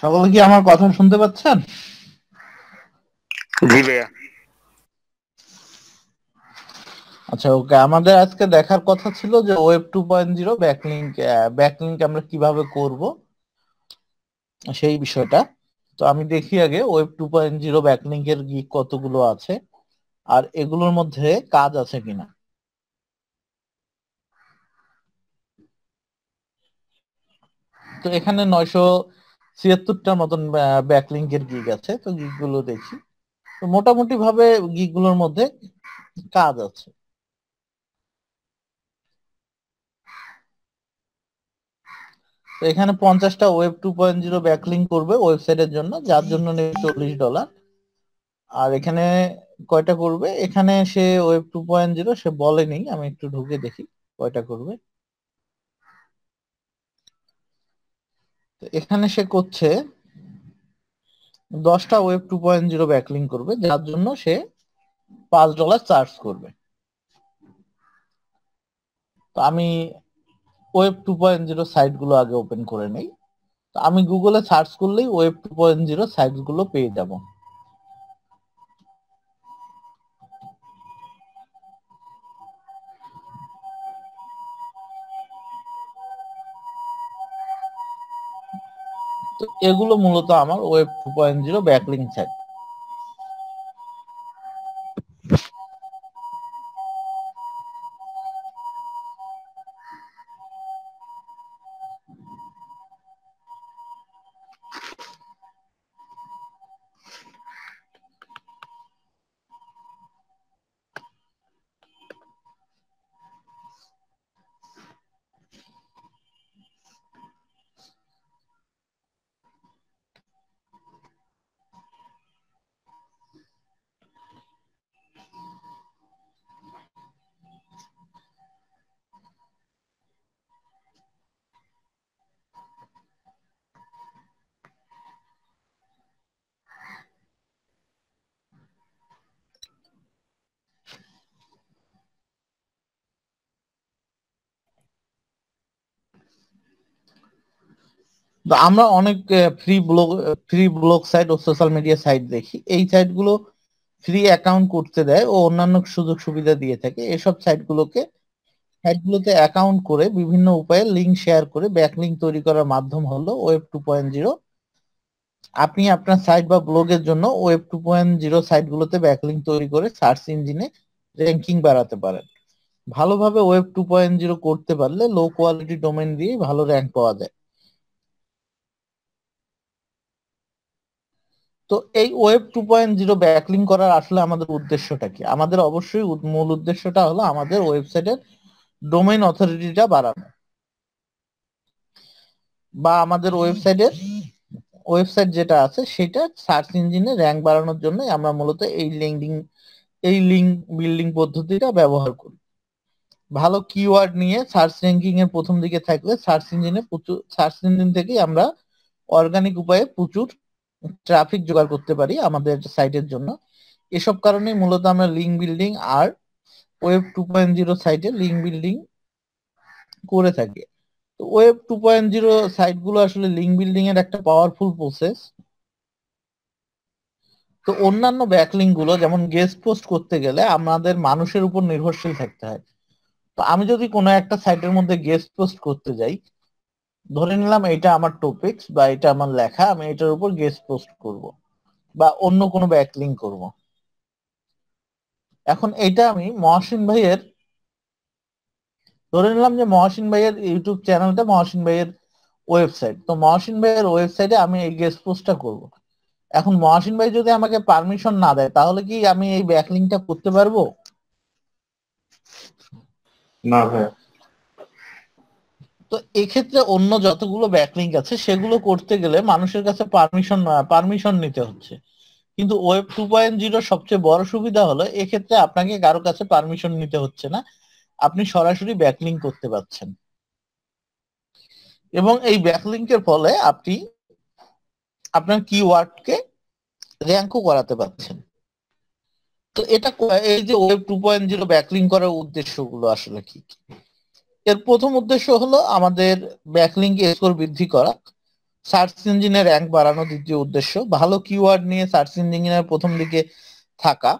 সকলে কি আমার কথা শুনতে পাচ্ছেন? জি ভাইয়া। আচ্ছা, ওকে। আমাদের আজকে দেখার কথা ছিল যে ওয়েব 2.0 ব্যাকলিংক আমরা কিভাবে করব সেই বিষয়টা। তো আমি দেখি আগে ওয়েব 2.0 ব্যাকলিংকের গিগ কতগুলো আছে আর এগুলোর মধ্যে কাজ আছে কিনা। তো এখানে 976টার মতন ব্যাকলিংকের গিগ আছে। তো গিগ গুলো দেখি। তো মোটামুটি ভাবে গিগ গুলোর মধ্যে কাজ আছে। তো এখানে 50টা ওয়েব 2.0 ব্যাকলিংক করবে ওয়েবসাইটের জন্য, যার জন্য নেবে $40। আর এখানে কয়টা করবে, এখানে সে ওয়েব 2.0 সে বলেনি, আমি একটু ঢুকে দেখি কয়টা করবে। তো এখানে সে করছে 10টা ওয়েব 2.0 ব্যাকলিংক করবে, যার জন্য সে $5 চার্জ করবে। তো আমি ওয়েব 2.0 সাইট গুলো আগে ওপেন করে নেই। তো আমি গুগলে সার্চ করলেই ওয়েব 2.0 সাইট গুলো পেয়ে যাব। তো এগুলো মূলত আমার ওয়েব 2.0 ব্যাকলিংক সাইট। তো আমরা অনেক ফ্রি ব্লগ সাইট ও সোশ্যাল মিডিয়া সাইট দেখি। এই সাইটগুলো ফ্রি অ্যাকাউন্ট করতে দেয় ও অন্যান্য সুযোগ সুবিধা দিয়ে থাকে। এসব সাইটগুলোতে অ্যাকাউন্ট করে বিভিন্ন উপায়ে লিংক শেয়ার করে ব্যাকলিংক তৈরি করার মাধ্যম হলো ওয়েব 2.0। আপনি আপনার সাইট বা ব্লগের জন্য ওয়েব 2.0 সাইটগুলোতে ব্যাকলিংক তৈরি করে সার্চ ইঞ্জিনে র্যাঙ্কিং বাড়াতে পারেন। ভালোভাবে ওয়েব 2.0 করতে পারলে লো কোয়ালিটি ডোমেন দিয়ে ভালো র্যাঙ্ক পাওয়া যায়। তো এই ওয়েব 2.0 ব্যাকলিংক করার আসলে আমাদের উদ্দেশ্যটা কি? আমাদের অবশ্যই মূল উদ্দেশ্যটা হলো আমাদের ওয়েবসাইটের ডোমেইন অথরিটিটা বাড়ানো, বা আমাদের ওয়েবসাইট যেটা আছে সেটা সার্চ ইঞ্জিনে র্যাঙ্ক বাড়ানোর জন্য আমরা মূলত এই লিঙ্ক বিল্ডিং পদ্ধতিটা ব্যবহার করি। ভালো কিওয়ার্ড নিয়ে সার্চ র্যাঙ্কিং এর প্রথম দিকে থাকলে সার্চ ইঞ্জিন থেকেই আমরা অর্গানিক উপায়ে প্রচুর ট্রাফিক জোগাড় করতে পারি আমাদের সাইটের জন্য। এসব কারণেই মূলত আমরা লিঙ্ক বিল্ডিং আর ওয়েব 2.0 সাইটে লিঙ্ক বিল্ডিং করে থাকি। তো ওয়েব 2.0 সাইটগুলো আসলে লিঙ্ক বিল্ডিং এর একটা পাওয়ারফুল প্রসেস। তো অন্যান্য ব্যাকলিঙ্ক গুলো যেমন গেস্ট পোস্ট করতে গেলে আমাদের মানুষের উপর নির্ভরশীল থাকতে হয়। তো আমি যদি কোনো একটা সাইটের মধ্যে গেস্ট পোস্ট করতে যাই, ধরে নিলাম এটা আমার টপিকস বা এটা আমার লেখা, আমি এটার উপর গেস্ট পোস্ট করব বা অন্য কোনো ব্যাকলিঙ্ক করব। এখন এটা আমি ধরে নিলাম যে মহসিন ভাইয়ের ইউটিউব চ্যানেলটা মহসিন ভাইয়ের ওয়েবসাইট। তো মহসিন ভাইয়ের ওয়েবসাইটে আমি এই গেস্ট পোস্টটা করব। এখন মহসিন ভাই যদি আমাকে পারমিশন না দেয়, তাহলে কি আমি এই ব্যাকলিংকটা করতে পারবো? না ভাইয়া। তো এক্ষেত্রে অন্য যতগুলো ব্যাকলিংক আছে সেগুলো করতে গেলে মানুষের কাছে পারমিশন নিতে হচ্ছে। কিন্তু ওয়েব 2.0 সবচেয়ে বড় সুবিধা হলো এক্ষেত্রে আপনাকে কারো কাছে পারমিশন নিতে হচ্ছে না, আপনি সরাসরি ব্যাকলিংক করতে পারছেন। এবং এই ব্যাকলিংকের ফলে আপনি আপনার কিওয়ার্ডকে র্যাঙ্কও করাতে পারছেন। তো এটা এই যে ওয়েব 2.0 ব্যাকলিঙ্ক করার উদ্দেশ্যগুলো আসলে কি কি? এর প্রথম উদ্দেশ্য হলো আমাদের ব্যাকলিঙ্ক স্কোর বৃদ্ধি করা, সার্চ ইঞ্জিনের র্যাঙ্ক বাড়ানো দ্বিতীয় উদ্দেশ্য, ভালো কিওয়ার্ড নিয়ে সার্চ ইঞ্জিনের প্রথম দিকে থাকা।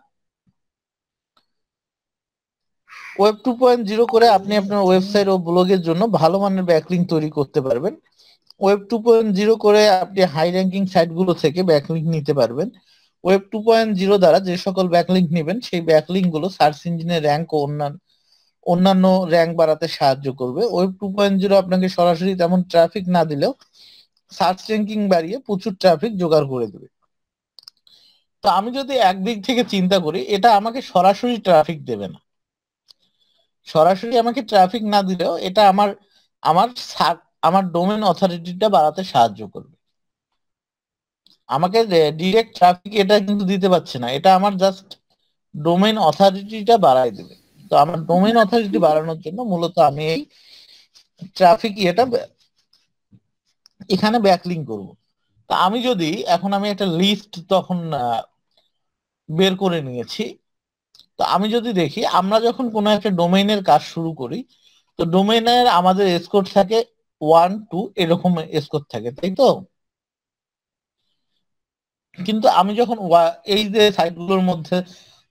ওয়েব 2.0 করে আপনি আপনার ওয়েবসাইট ও ব্লগের জন্য ভালো মানের ব্যাকলিঙ্ক তৈরি করতে পারবেন। ওয়েব 2.0 করে আপনি হাই র্যাঙ্কিং সাইটগুলো থেকে ব্যাকলিঙ্ক নিতে পারবেন। ওয়েব 2.0 দ্বারা যে সকল ব্যাকলিঙ্ক নেবেন সেই ব্যাকলিঙ্ক গুলো সার্চ ইঞ্জিনের র্যাঙ্ক ও অন্যান্য র্যাঙ্ক বাড়াতে সাহায্য করবে। ওয়েব 2.0 আপনাকে সরাসরি তেমন ট্রাফিক না দিলেও সার্চ র্যাঙ্কিং বাড়িয়ে প্রচুর ট্রাফিক জোগাড় করে দেবে। তো আমি যদি একদিক থেকে চিন্তা করি, এটা আমাকে সরাসরি ট্রাফিক দেবে না। সরাসরি আমাকে ট্রাফিক না দিলেও এটা আমার আমার আমার ডোমেন অথরিটিটা বাড়াতে সাহায্য করবে। আমাকে ডিরেক্ট ট্রাফিক এটা কিন্তু দিতে পারছে না, এটা আমার জাস্ট ডোমেন অথরিটিটা বাড়াই দেবে। তো আমার ডোমেন অথরিটি বাড়ানোর জন্য মূলত আমি এই ট্রাফিক এটা এখানে ব্যাকলিঙ্ক করব। তা আমি যদি এখন আমি একটা লিস্ট তখন বের করে নিয়েছি। তো আমি যদি দেখি, আমরা যখন কোনো একটা ডোমেইনের কাজ শুরু করি, তো ডোমেইনের আমাদের স্কোর থাকে 1 2 এরকম স্কোর থাকে, তাই তো? কিন্তু আমি যখন এই যে সাইটগুলোর মধ্যে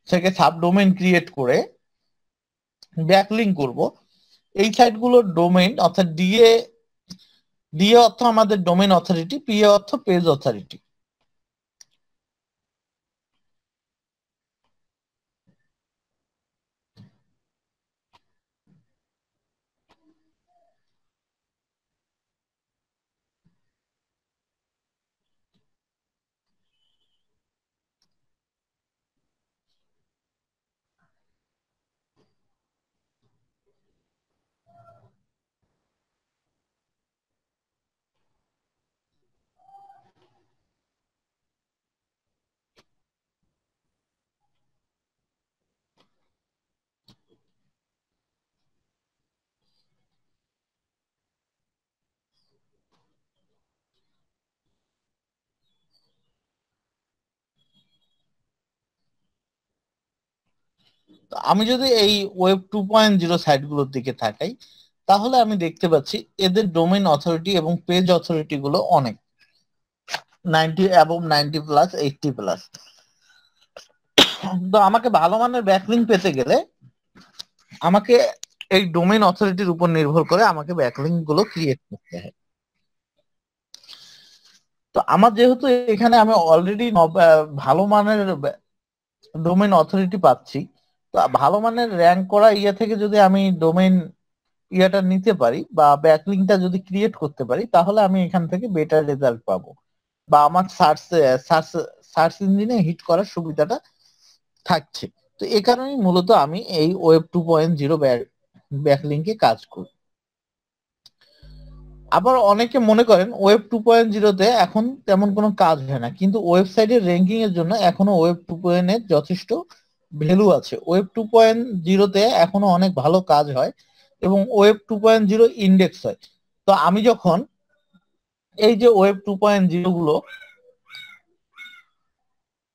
থেকে সাবডোমেইন ক্রিয়েট করে ব্যাকলিঙ্ক করব, এই সাইটগুলোর ডোমেইন অর্থাৎ ডিএ, ডিএ অর্থ আমাদের ডোমেইন অথরিটি, পিএ অর্থ পেজ অথরিটি। তো আমি যদি এই ওয়েব 2.0 সাইটগুলোর দিকে তাকাই, তাহলে আমি দেখতে পাচ্ছি এদের ডোমেইন অথরিটি এবং পেজ অথরিটি গুলো অনেক, 90 এবং 90+, 80+। তো আমাকে ভালো মানের ব্যাকলিঙ্ক পেতে গেলে আমাকে এই ডোমেইন অথরিটির উপর নির্ভর করে আমাকে ব্যাকলিঙ্ক গুলো ক্রিয়েট করতে হয়। তো আমার যেহেতু এখানে আমি অলরেডি ভালো মানের ডোমেইন অথরিটি পাচ্ছি, তো ভালো মানের র্যাঙ্ক করা ইয়ে থেকে যদি আমি ডোমেইন ইয়াটা নিতে পারি বা ব্যাকলিঙ্কটা যদি ক্রিয়েট করতে পারি, তাহলে আমি এখান থেকে বেটার রেজাল্ট পাবো বা আমার সার্চ সার্চ সার্চ ইঞ্জিনে হিট করার সুবিধাটা থাকছে। তো এই কারণেই মূলত আমি এই ওয়েব 2.0 ব্যাকলিঙ্কে কাজ করি। আবার অনেকে মনে করেন ওয়েব 2.0 তে এখন তেমন কোনো কাজ হয় না, কিন্তু ওয়েবসাইটের র্যাঙ্কিং এর জন্য এখনো ওয়েব 2.0 এর যথেষ্ট ভ্যালু আছে। ওয়েব 2.0 তে এখনো অনেক ভালো কাজ হয় এবং ওয়েব 2.0 ইন্ডেক্স হয়। তো আমি যখন এই যে ওয়েব 2.0 গুলো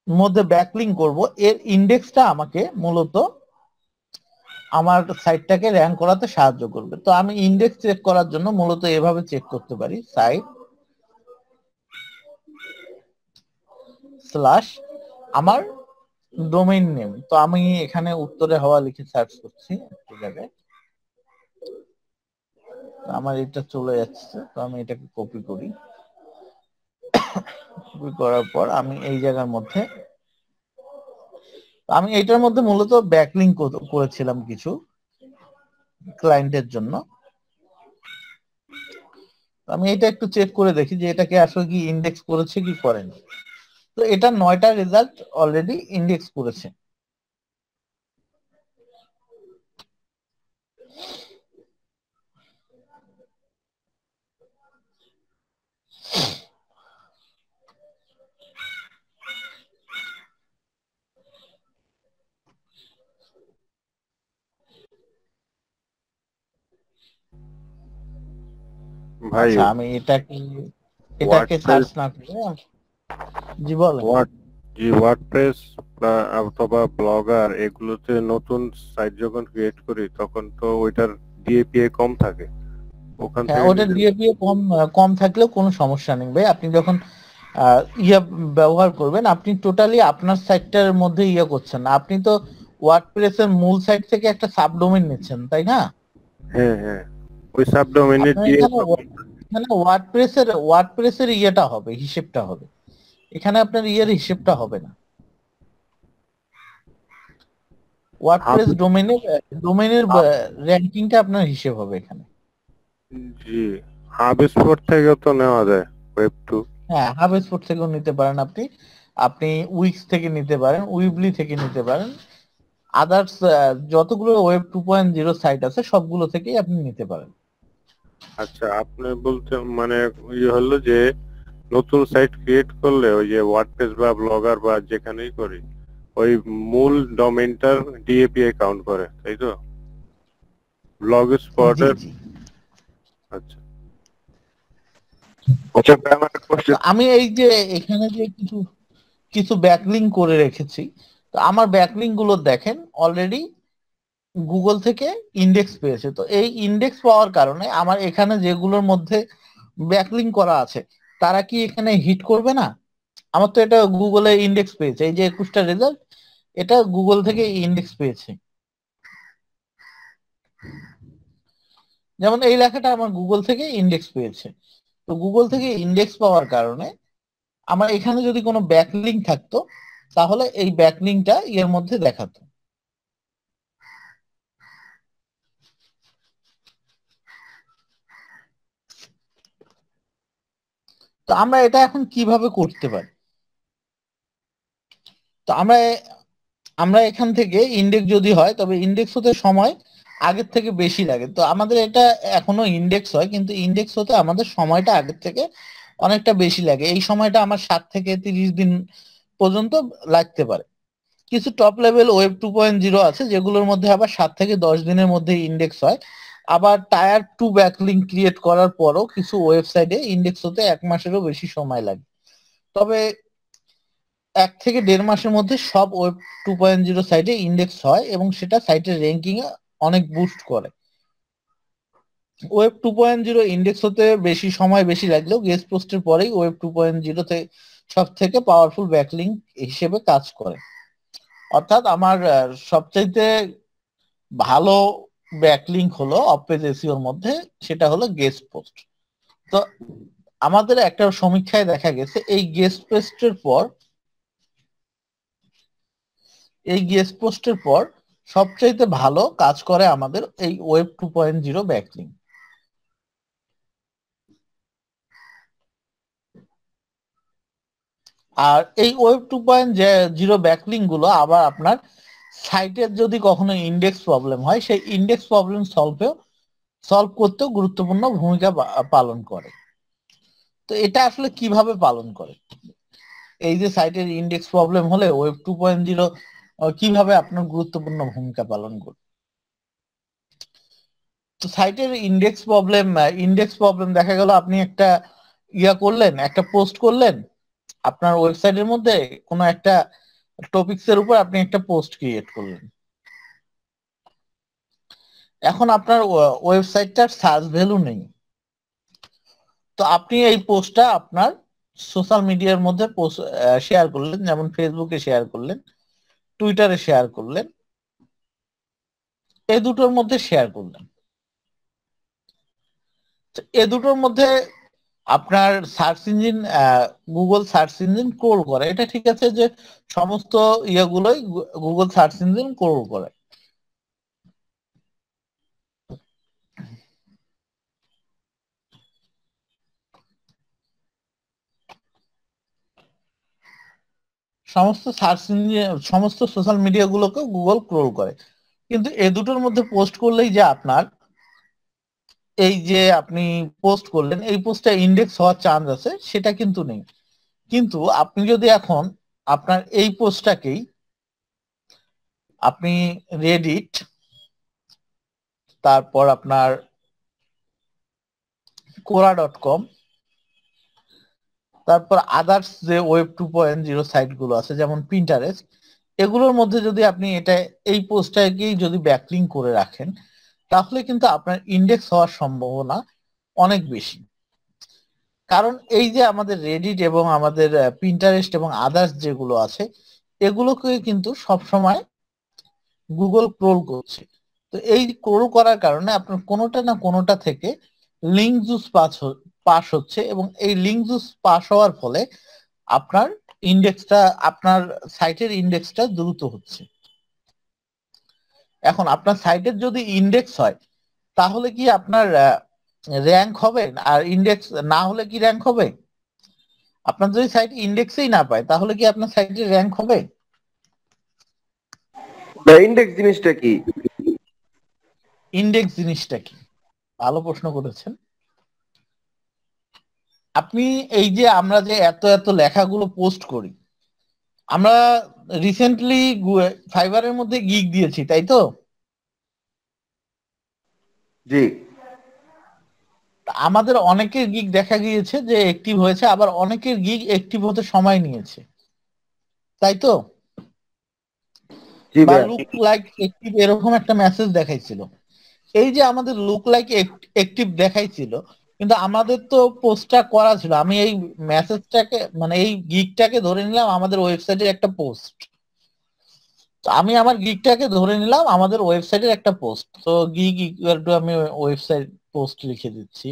মধ্যে ব্যাকলিঙ্ক করব, এর ইন্ডেক্সটা আমাকে মূলত আমার সাইটটাকে র্যাঙ্ক করাতে সাহায্য করবে। তো আমি ইন্ডেক্স চেক করার জন্য মূলত এভাবে চেক করতে পারি, সাইট স্ল্যাশ আমার ডোমেইন নেম। তো আমি এখানে উত্তরে হওয়া লিখে সার্চ করছি একটু জায়গায়, আমার এটা চলে যাচ্ছে। তো আমি এটাকে কপি করি, কপি করার পর আমি এই জায়গার মধ্যে, আমি এটার মধ্যে মূলত ব্যাকলিঙ্ক করেছিলাম কিছু ক্লায়েন্টের জন্য। আমি এটা একটু চেক করে দেখি যে এটাকে আসলে কি ইন্ডেক্স করেছে কি করেনি। তো এটা 9টা রেজাল্ট অলরেডি ইন্ডেক্স করেছে। ভাই আচ্ছা, আমি এটাকে এটাকে সার্চ ওয়ার্ডপ্রেস না করে, জি বলেন। ওয়ার্ড জি ওয়ার্ডপ্রেস বা অথবা ব্লগার এগুলোতে নতুন সাইট যখন ক্রিয়েট করি তখন তো ওইটার ডিএপিএ কম থাকে, ওখান হ্যাঁ, থেকে ওটা নিজের। ডিএপিএ কম কম থাকলেও কোনো সমস্যা নেই ভাই। আপনি যখন ব্যবহার করবেন, আপনি টোটালি আপনার সাইটটার মধ্যে করছেন না। আপনি তো ওয়ার্ডপ্রেসের মূল সাইট থেকে একটা সাবডোমেইন নিচ্ছেন, তাই না? হ্যাঁ হ্যাঁ, ওই সাবডোমেনে আপনার দিয়ে এখানে তখন। এখানে ওয়ার্ডপ্রেসের হবে, হিসেবটা হবে। এখানে আপনার হিসেবটা হবে না। হাব ওয়ার্ডপ্রেস ডোমেইনের হাব র্যাঙ্কিংটা আপনার হিসেব হবে এখানে। জি, হাব স্পট থেকেও তো নেওয়া যায় ওয়েব টু। হ্যাঁ, হাবস্পোর্ট থেকেও নিতে পারেন আপনি। আপনি উইক্স থেকে নিতে পারেন, উইবলি থেকে নিতে পারেন। আদার্স যতগুলো ওয়েব 2.0 সাইট আছে সবগুলো থেকেই আপনি নিতে পারেন। আচ্ছা, আপনি বলতে মানে ইয়ে হলো যে নতুন সাইট ক্রিয়েট করলে ওই যে ওয়ার্ডপ্রেস বা ব্লগার বা যেখানেই করি ওই মূল ডোমেইনটার ডিএপিএ কাউন্ট করে, তাই তো? ব্লগ জি স্পটের। জি। আচ্ছা আচ্ছা ভাই, আমার একটা তো কোশ্চেন। আমি এই যে এখানে যে কিছু কিছু ব্যাকলিঙ্ক করে রেখেছি, তো আমার ব্যাকলিঙ্ক গুলো দেখেন অলরেডি গুগল থেকে ইন্ডেক্স পেয়েছে। তো এই ইন্ডেক্স পাওয়ার কারণে আমার এখানে যেগুলোর মধ্যে ব্যাকলিঙ্ক করা আছে তারা কি এখানে হিট করবে না? আমার তো এটা গুগলে ইন্ডেক্স পেয়েছে, এই যে 21টা রেজাল্ট, এটা গুগল থেকে ইন্ডেক্স পেয়েছে। যেমন এই লেখাটা আমার গুগল থেকে ইন্ডেক্স পেয়েছে। তো গুগল থেকে ইন্ডেক্স পাওয়ার কারণে আমার এখানে যদি কোনো ব্যাকলিঙ্ক থাকতো, তাহলে এই ব্যাকলিঙ্কটা এর মধ্যে দেখাতো। তো আমরা এটা এখন কিভাবে করতে পারি? তো আমরা এখান থেকে ইন্ডেক্স যদি হয়, তবে ইন্ডেক্স হতে সময় আগের থেকে বেশি লাগে। তো আমাদের এটা এখনো ইন্ডেক্স হয়, কিন্তু ইন্ডেক্স হতে আমাদের সময়টা আগের থেকে অনেকটা বেশি লাগে। এই সময়টা আমার 7 থেকে 30 দিন পর্যন্ত লাগতে পারে। কিছু টপ লেভেল ওয়েব 2.0 আছে যেগুলোর মধ্যে আবার 7 থেকে 10 দিনের মধ্যে ইন্ডেক্স হয়। আবার টায়ার 2 ব্যাকলিঙ্ক ক্রিয়েট করার পরও কিছু ওয়েবসাইটে ইন্ডেক্স হতে 1 মাসেরও বেশি সময় লাগে। তবে 1 থেকে 1.5 মাসের মধ্যে সব ওয়েব 2.0 সাইটে ইন্ডেক্স হয় এবং সেটা সাইটের র্যাঙ্কিং এ অনেক বুস্ট করে। ওয়েব 2.0 ইন্ডেক্স হতে বেশি লাগলেও গেস্ট পোস্টের পরেই ওয়েব 2.0 তে সব থেকে পাওয়ারফুল ব্যাকলিঙ্ক হিসেবে কাজ করে। অর্থাৎ আমার সবচাইতে ভালো ব্যাকলিঙ্ক হলো অফ পেজ এসইওর মধ্যে, সেটা হলো গেস্ট পোস্ট। তো আমাদের একটা সমীক্ষায় দেখা গেছে এই গেস্ট পোস্টের পর সবচাইতে ভালো কাজ করে আমাদের এই ওয়েব 2.0 ব্যাকলিঙ্ক। আর এই ওয়েব 2.0 ব্যাকলিঙ্ক গুলো আবার আপনার সাইটের যদি কখনো ইন্ডেক্স প্রবলেম হয়, সেই ইন্ডেক্স প্রবলেম সলভ করতেও গুরুত্বপূর্ণ ভূমিকা পালন করে। তো এটা আসলে কিভাবে পালন করে? এই যে সাইটের ইন্ডেক্স প্রবলেম হলে ওয়েব 2.0 কিভাবে আপনার গুরুত্বপূর্ণ ভূমিকা পালন করে? তো সাইটের ইন্ডেক্স প্রবলেম দেখা গেল আপনি একটা করলেন, একটা পোস্ট করলেন আপনার ওয়েবসাইটের মধ্যে, কোনো একটা টপিকস এর উপর আপনি একটা পোস্ট ক্রিয়েট করলেন। এখন আপনার ওয়েবসাইটটার সার্চ ভ্যালু নেই। তো আপনি এই পোস্টটা আপনার সোশ্যাল মিডিয়ার মধ্যে শেয়ার করলেন, যেমন ফেসবুকে শেয়ার করলেন, টুইটারে শেয়ার করলেন, এই দুটোর মধ্যে শেয়ার করলেন। তো এ দুটোর মধ্যে আপনার search engine, Google search engine crawl করে, এটা ঠিক আছে যে সমস্ত ইয়েগুলোই গুগল সার্চ ইঞ্জিন ক্রোল করে। সমস্ত সোশ্যাল মিডিয়া গুলোকে গুগল ক্রোল করে। কিন্তু এ দুটোর মধ্যে পোস্ট করলেই যে আপনার এই যে আপনি পোস্ট করলেন এই পোস্টটা ইন্ডেক্স হওয়ার চান্স আছে, সেটা কিন্তু নেই। কিন্তু আপনি যদি এখন আপনার এই পোস্টটাকেই আপনি রেডিট, তারপর আপনার কোরা.কম, তারপর আদার্স যে ওয়েব 2.0 সাইট গুলো আছে যেমন প্রিন্টারেস্ট, এগুলোর মধ্যে যদি আপনি এটা এই পোস্টটাকেই যদি ব্যাকলিঙ্ক করে রাখেন, তাহলে কিন্তু আপনার ইন্ডেক্স হওয়ার সম্ভাবনা অনেক বেশি। কারণ এই যে আমাদের রেডিট এবং আমাদের পিন্টারেস্ট এবং আদার্স যেগুলো আছে, এগুলোকে কিন্তু সবসময় গুগল ক্রোল করছে। তো এই ক্রোল করার কারণে আপনার কোনোটা না কোনোটা থেকে লিঙ্ক জুস পাস হচ্ছে, এবং এই লিঙ্ক জুস পাস হওয়ার ফলে আপনার ইন্ডেক্সটা, আপনার সাইটের ইন্ডেক্সটা দ্রুত হচ্ছে। এখন আপনার সাইটের যদি ইন্ডেক্স হয়, তাহলে কি আপনার র্যাঙ্ক হবে? আর ইন্ডেক্স না হলে কি র্যাঙ্ক হবে? আপনার যদি সাইট ইন্ডেক্সেই না পায়, তাহলে কি আপনার সাইটের র্যাঙ্ক হবে? ইন্ডেক্স জিনিসটা কি? ইন্ডেক্স জিনিসটা কি? ভালো প্রশ্ন করেছেন আপনি। এই যে আমরা যে এত এত লেখাগুলো পোস্ট করি, আমরা রিসেন্টলি ফাইবারের মধ্যে গিগ দিয়েছি, তাই তো? জি। আমাদের অনেকের গিগ দেখা গিয়েছে যে অ্যাক্টিভ হয়েছে, আবার অনেকের গিগ অ্যাক্টিভ হতে সময় নিয়েছে, তাই তো? জি বা ভাইয়া। লুক লাইক অ্যাক্টিভ এরকম একটা মেসেজ দেখাইছিল। এই যে আমাদের লুক লাইক অ্যাক্টিভ দেখাইছিল, কিন্তু আমাদের তো পোস্টটা করা ছিল। আমি এই মেসেজটাকে, মানে এই গিগটাকে ধরে নিলাম আমাদের ওয়েবসাইটের একটা পোস্ট। তো আমি আমার গিগটাকে ধরে নিলাম আমাদের ওয়েবসাইটের একটা পোস্ট। তো গিগ ইকুয়াল টু, আমি ওয়েবসাইট পোস্ট লিখে দিচ্ছি,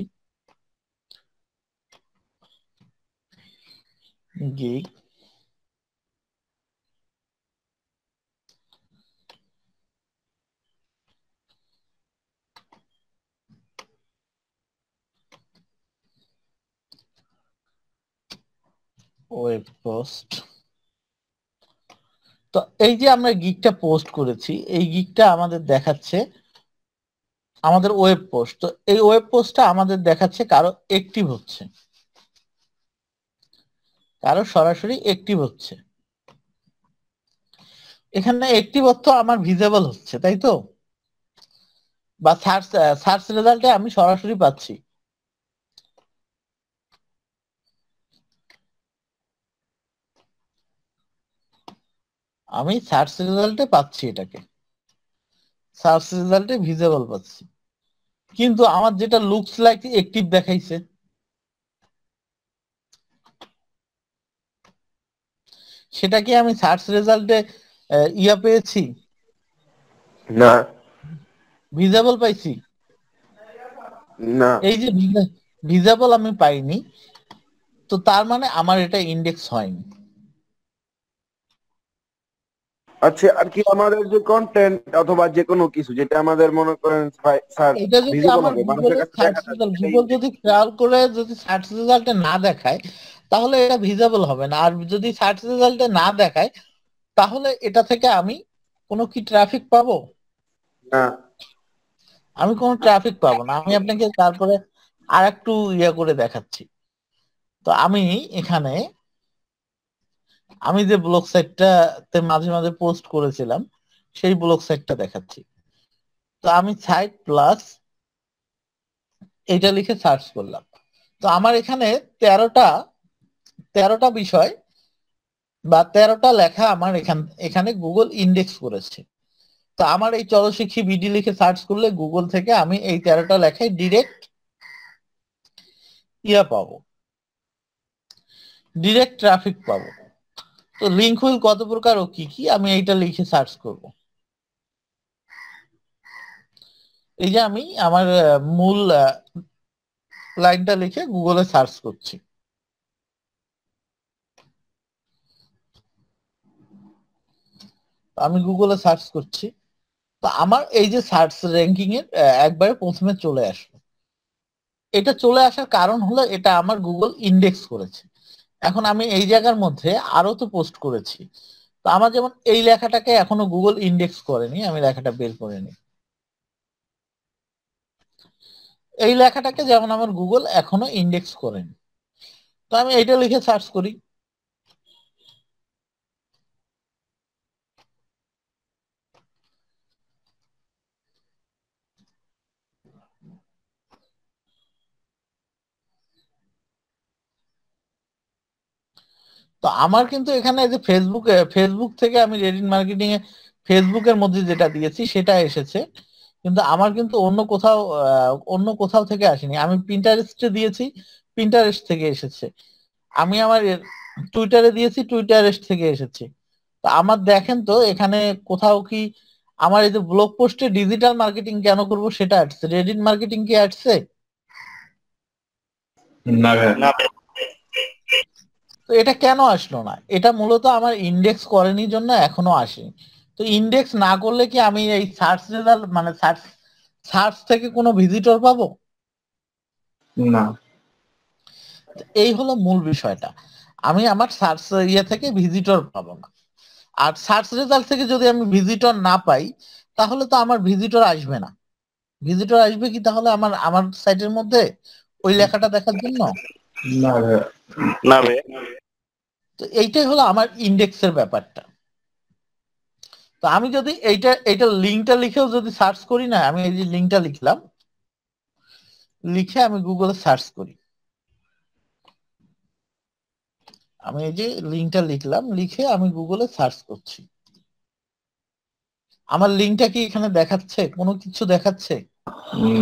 গিগ ওয়েব পোস্ট। তো এই যে আমরা গিগটা পোস্ট করেছি, এই গিগটা আমাদের দেখাচ্ছে আমাদের ওয়েব পোস্ট। তো এই ওয়েব পোস্টটা আমাদের দেখাচ্ছে কারো অ্যাক্টিভ হচ্ছে, কারো সরাসরি অ্যাক্টিভ হচ্ছে। এখানে অ্যাক্টিভ অর্থ আমার ভিজিবল হচ্ছে, তাই তো? বা সার্চ সার্চ রেজাল্টে আমি সরাসরি পাচ্ছি। আমি সার্চ রেজাল্টে পাচ্ছি, এটাকে সার্চ রেজাল্টে ভিজিবল পাচ্ছি। কিন্তু আমার যেটা লুকস লাইক অ্যাক্টিভ দেখাইছে, সেটা কি আমি সার্চ রেজাল্টে ইয়া পেয়েছি? না। ভিজিবল পাইছি? না। এই যে ভিজিবল আমি পাইনি, তো তার মানে আমার এটা ইন্ডেক্স হয়নি। আচ্ছা, আর কি আমাদের যে কন্টেন্ট অথবা যে কোনো কিছু যেটা আমাদের মনে করেন স্যার এটা যদি ভিজিবল আমার হবে, মানুষের গুগলের কাছে সার্চ দেখা যাবে, রেজাল্ট, সেটা গুগল index। যদি খেয়াল করে যদি সার্চ রেজাল্টে না দেখায়, তাহলে এটা ভিজিবল হবে না। আর যদি সার্চ রেজাল্টে না দেখায়, তাহলে এটা থেকে আমি কোনো কি ট্রাফিক পাবো? না। আমি কোনো ট্রাফিক পাবো না। আমি আপনাকে তারপরে আর একটু ইয়ে করে দেখাচ্ছি। তো আমি এখানে, আমি যে ব্লগ সাইটটাতে মাঝে মাঝে পোস্ট করেছিলাম, সেই ব্লগ সাইটটা দেখাচ্ছি। তো আমি সাইট প্লাস এটা লিখে সার্চ করলাম। তো আমার এখানে তেরোটা তেরোটা বিষয় বা তেরোটা লেখা আমার এখানে গুগল ইন্ডেক্স করেছে। তো আমার এই চলশিক্ষী বিডি লিখে সার্চ করলে গুগল থেকে আমি এই 13টা লেখায় ডিরেক্ট ইয়া পাবো, ডিরেক্ট ট্রাফিক পাবো। তো লিঙ্ক হুইল কত প্রকার ও কি কি, আমি এইটা লিখে সার্চ করব। এই যে আমি আমার মূল লাইনটা লিখে গুগলে সার্চ করছি। আমি গুগলে সার্চ করছি, তো আমার এই যে সার্চ র্যাঙ্কিং এর একবারে প্রথমে চলে আসলো। এটা চলে আসার কারণ হলো এটা আমার গুগল ইন্ডেক্স করেছে। এখন আমি এই জায়গার মধ্যে আরো তো পোস্ট করেছি। তো আমার যেমন এই লেখাটাকে এখনো গুগল ইন্ডেক্স করেনি, আমি লেখাটা বের করে নিই। এই লেখাটাকে যেমন আমার গুগল এখনো ইন্ডেক্স করেনি। তো আমি এইটা লিখে সার্চ করি। তো আমার কিন্তু এখানে যে ফেসবুক থেকে আমি রেডিট মার্কেটিং এ ফেসবুকের মধ্যে যেটা দিয়েছি সেটা এসেছে, কিন্তু আমার কিন্তু অন্য কোথাও থেকে আসেনি। আমি পিন্টারেস্টে দিয়েছি, পিন্টারেস্ট থেকে এসেছে। আমি আমার টুইটারে দিয়েছি, টুইটারেস্ট থেকে এসেছে। তো আমার দেখেন তো এখানে কোথাও কি আমার এই যে ব্লগ পোস্টে ডিজিটাল মার্কেটিং কেন করব সেটা আসছে, রেডিট মার্কেটিং কি আসছে? না ভাই। না তো এটা কেন আসলো না? এটা মূলত আমার ইন্ডেক্স করেনি জন্য এখনো আসেনি। তো ইন্ডেক্স না করলে কি আমি এই সার্চ রেজাল্ট মানে সার্চ সার্চ থেকে কোনো ভিজিটর পাবো? না। তো এই হলো মূল বিষয়টা, আমি আমার সার্চ ইয়ে থেকে ভিজিটর পাবো না। আর সার্চ রেজাল্ট থেকে যদি আমি ভিজিটর না পাই তাহলে তো আমার ভিজিটর আসবে না। ভিজিটর আসবে কি তাহলে আমার আমার সাইটের মধ্যে ওই লেখাটা দেখার জন্য? না ভাই। না ভাই। তো এইটাই হলো আমার ইন্ডেক্সের ব্যাপারটা। তো আমি যদি এইটা লিঙ্কটা লিখেও যদি সার্চ করি না, আমি এই যে লিঙ্কটা লিখলাম, লিখে আমি গুগলে সার্চ করি, আমি এই যে লিঙ্কটা লিখলাম লিখে আমি গুগলে সার্চ করছি, আমার লিঙ্কটা কি এখানে দেখাচ্ছে? কোনো কিছু দেখাচ্ছে?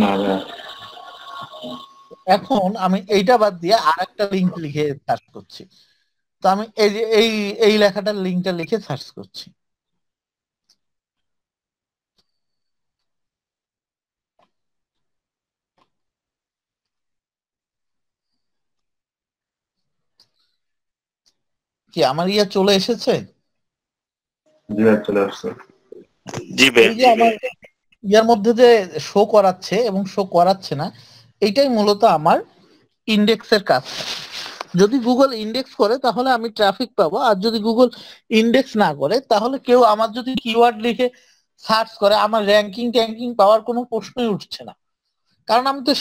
না ভাই। এখন আমি এইটা বাদ দিয়ে আর একটা লিঙ্ক লিখে সার্চ করছি। তো আমি এই যে এই লেখাটার লিঙ্কটা লিখে সার্চ করছি। কি আমার ইয়া চলে এসেছে? জি ভাই, চলে আসছে। জি ভাই। এই যে আমার ইয়ার মধ্যে যে শো করাচ্ছে এবং শো করাচ্ছে না, এইটাই মূলত আমার ইন্ডেক্সের কাজ। যদি গুগল ইন্ডেক্স করে তাহলে আমি ট্রাফিক পাবো, আর যদি গুগল ইন্ডেক্স না করে তাহলে কেউ আমার যদি কিওয়ার্ড লিখে সার্চ করে আমার র্যাঙ্কিং ট্যাঙ্কিং পাওয়ার কোনো প্রশ্নই উঠছে না, কারণ আমি তো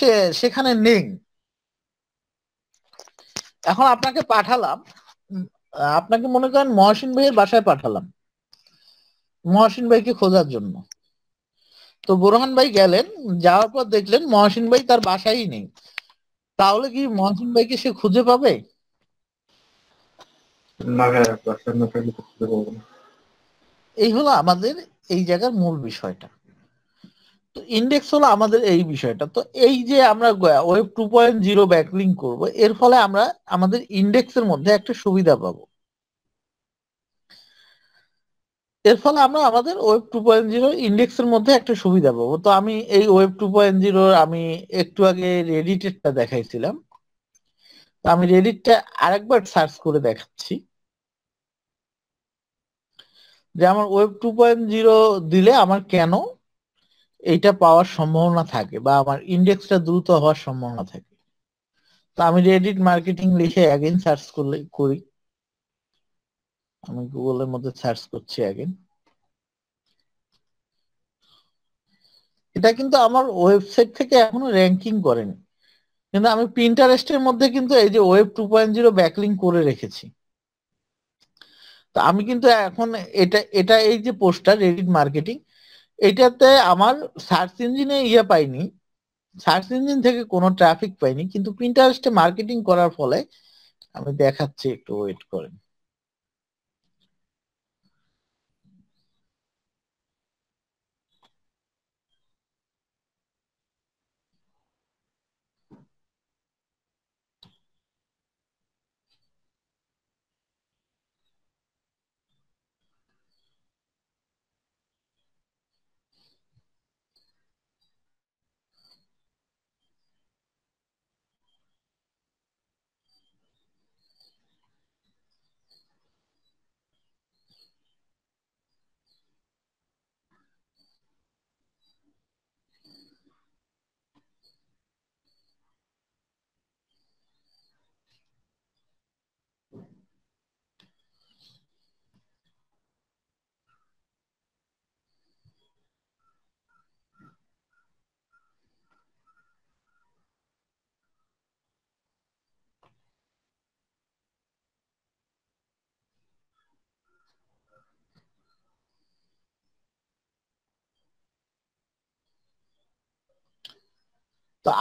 সেখানে নেই। এখন আপনাকে পাঠালাম, আপনাকে মনে করেন মহসিন ভাইয়ের বাসায় পাঠালাম মহসিন ভাইকে খোঁজার জন্য। তো বোরহান ভাই গেলেন, যাওয়ার পর দেখলেন মহসিন ভাই তার বাসায় নেই, তাহলে কি মহসিন ভাইকে সে খুঁজে পাবে? না ভাই, পার্সেন্ট না থাকলে তো খুঁজে পাবো না। এই হলো আমাদের এই জায়গার মূল বিষয়টা। তো ইন্ডেক্স হলো আমাদের এই বিষয়টা। তো এই যে আমরা ওয়েব 2.0 ব্যাকলিংক করব, এর ফলে আমরা আমাদের ইন্ডেক্সের মধ্যে একটা সুবিধা পাবো। এর ফলে আমরা আমাদের ওয়েব 2.0 ইন্ডেক্সের মধ্যে একটা সুবিধা পাবো। তো আমি এই ওয়েব 2.0 আমি একটু আগে রেডিটেরটা দেখাইছিলাম, তো আমি রেডিটটা আরেকবার সার্চ করে দেখাচ্ছি যে আমার ওয়েব 2.0 দিলে আমার কেন এইটা পাওয়ার সম্ভাবনা থাকে বা আমার ইন্ডেক্সটা দ্রুত হওয়ার সম্ভাবনা থাকে। তো আমি রেডিট মার্কেটিং লিখে অ্যাগেন সার্চ করি, আমি গুগলের মধ্যে সার্চ করছি অ্যাগেন। এটা কিন্তু আমার ওয়েবসাইট থেকে এখনো র্যাঙ্কিং করেনি, কিন্তু আমি পিন্টারেস্টের মধ্যে কিন্তু এই যে ওয়েব 2.0 ব্যাকলিংক করে রেখেছি। তো আমি কিন্তু এখন এটা এটা এই যে পোস্টার রেডিট মার্কেটিং, এটাতে আমার সার্চ ইঞ্জিনে ইয়ে পাইনি, সার্চ ইঞ্জিন থেকে কোনো ট্রাফিক পাইনি, কিন্তু পিন্টারেস্টে মার্কেটিং করার ফলে আমি দেখাচ্ছি, একটু ওয়েট করেন। তো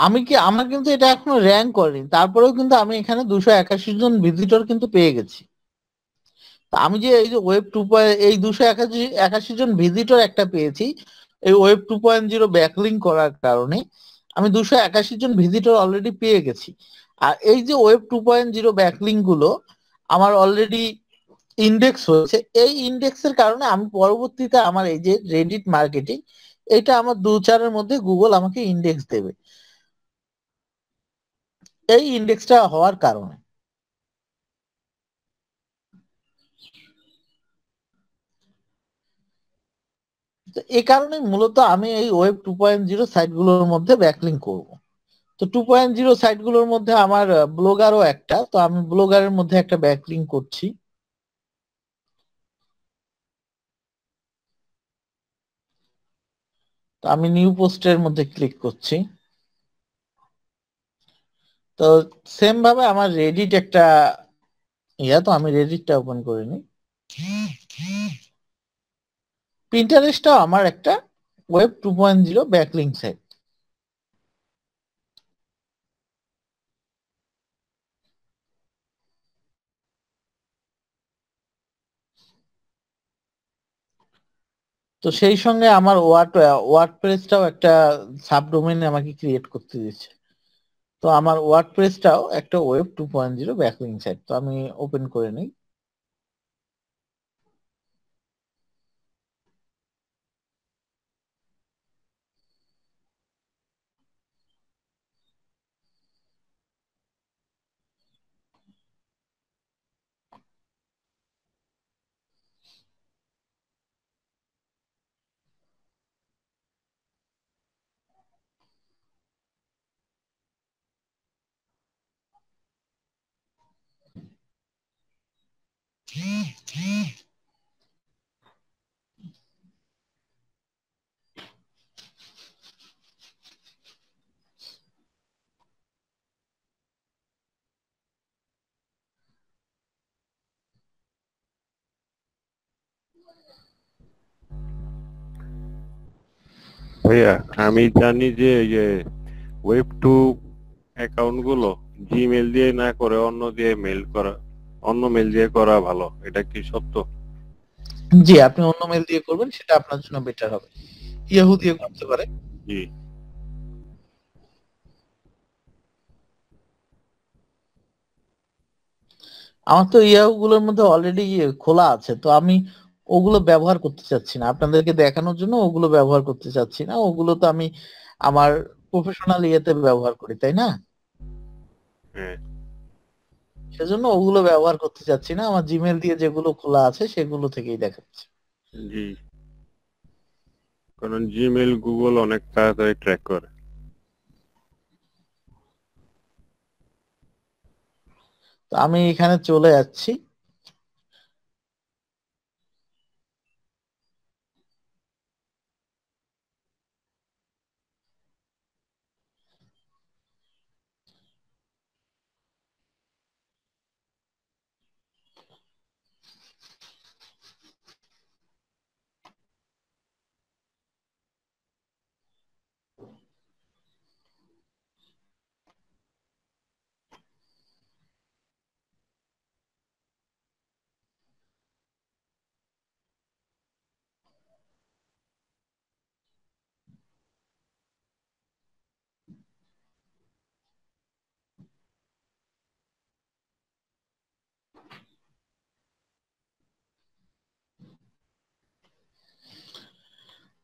আমার কিন্তু এটা এখনো র্যাঙ্ক করেনি, তারপরেও কিন্তু আমি এখানে 281 জন ভিজিটর কিন্তু পেয়ে গেছি। আমি যে এই যে ওয়েব 2 এই 281 জন ভিজিটর একটা পেয়েছি এই ওয়েব 2.0 ব্যাকলিং করার কারণে আমি 281 জন ভিজিটর অলরেডি পেয়ে গেছি। আর এই যে ওয়েব 2.0 ব্যাকলিং গুলো আমার অলরেডি ইন্ডেক্স হয়েছে, এই ইন্ডেক্সের কারণে আমি পরবর্তীতে আমার এই যে রেডিট মার্কেটিং এটা আমার 2-4-এর মধ্যে গুগল আমাকে ইন্ডেক্স দেবে এই ইন্ডেক্সটা হওয়ার কারণে। তো এই কারণে মূলত আমি এই ওয়েব 2.0 সাইটগুলোর মধ্যে ব্যাকলিং করব। তো 2.0 সাইটগুলোর মধ্যে আমার ব্লগারও একটা, তো আমি ব্লগারের মধ্যে একটা ব্যাকলিং করছি। তো আমি নিউ পোস্টের মধ্যে ক্লিক করছি। তো সেম ভাবে আমার রেডিট একটা তো আমি রেডিটটা ওপেন করে নিই। পিন্টারেস্টটাও আমার একটা ওয়েব 2.0 ব্যাকলিং সাইট। তো সেই সঙ্গে আমার ওয়ার্ডপ্রেসটাও একটা সাবডোমেইন আমাকে ক্রিয়েট করতে দিচ্ছে। তো আমার ওয়ার্ডপ্রেসটাও একটা ওয়েব 2.0 ব্যাকলিং সাইট। তো আমি ওপেন করে নিই। ভাইয়া আমি জানি যে এই যে ওয়েব টু অ্যাকাউন্ট গুলো জিমেল দিয়ে না করে অন্য মেল দিয়ে করা ভালো, এটা কি সত্য? জি, আপনি অন্য মেল দিয়ে করবেন, সেটা আপনার জন্য বেটার হবে। ইয়াহু দিয়ে করতে পারে। জি। আমার তো ইয়াহু গুলোর মধ্যে অলরেডি খোলা আছে, তো আমি ওগুলো ব্যবহার করতে চাচ্ছি না, আপনাদেরকে দেখানোর জন্য ওগুলো ব্যবহার করতে চাচ্ছি না। ওগুলো তো আমি আমার প্রফেশনাল ইয়েতে ব্যবহার করি, তাই না? হ্যাঁ। সেজন্য ওগুলো ব্যবহার করতে চাচ্ছি না, আমার জিমেল দিয়ে যেগুলো খোলা আছে সেগুলো থেকেই দেখাচ্ছি। জি, কারণ জিমেল গুগল অনেক তাড়াতাড়ি ট্র্যাক করে। তো আমি এখানে চলে যাচ্ছি।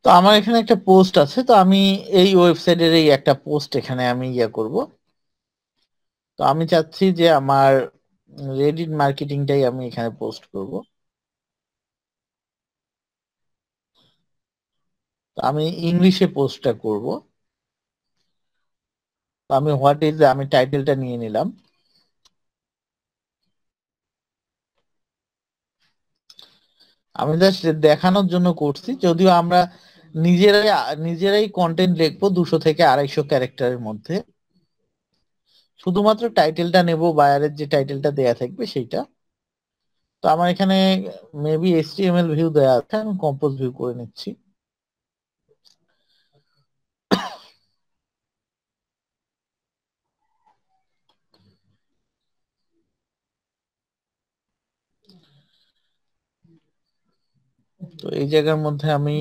তো আমার এখানে একটা পোস্ট আছে, তো আমি এই ওয়েবসাইটের এই একটা পোস্ট এখানে আমি করব। তো আমি চাচ্ছি যে আমার রেডিট মার্কেটিংটাই আমি এখানে পোস্ট করব। তো আমি ইংলিশে পোস্টটা করব। তো আমি আমি টাইটেলটা নিয়ে নিলাম। আমি জাস্ট দেখানোর জন্য করছি, যদিও আমরা নিজেরাই নিজেরাই কন্টেন্ট লিখবো 200 থেকে 250 ক্যারেক্টারের মধ্যে। শুধুমাত্র টাইটেলটা নেব, বায়ারের যে টাইটেলটা দেয়া থাকবে সেইটা। তো আমার এখানে মেবি HTML ভিউ দেয়া আছে, আমি কম্পোজ ভিউ করে নিচ্ছি। তো এই জায়গার মধ্যে আমি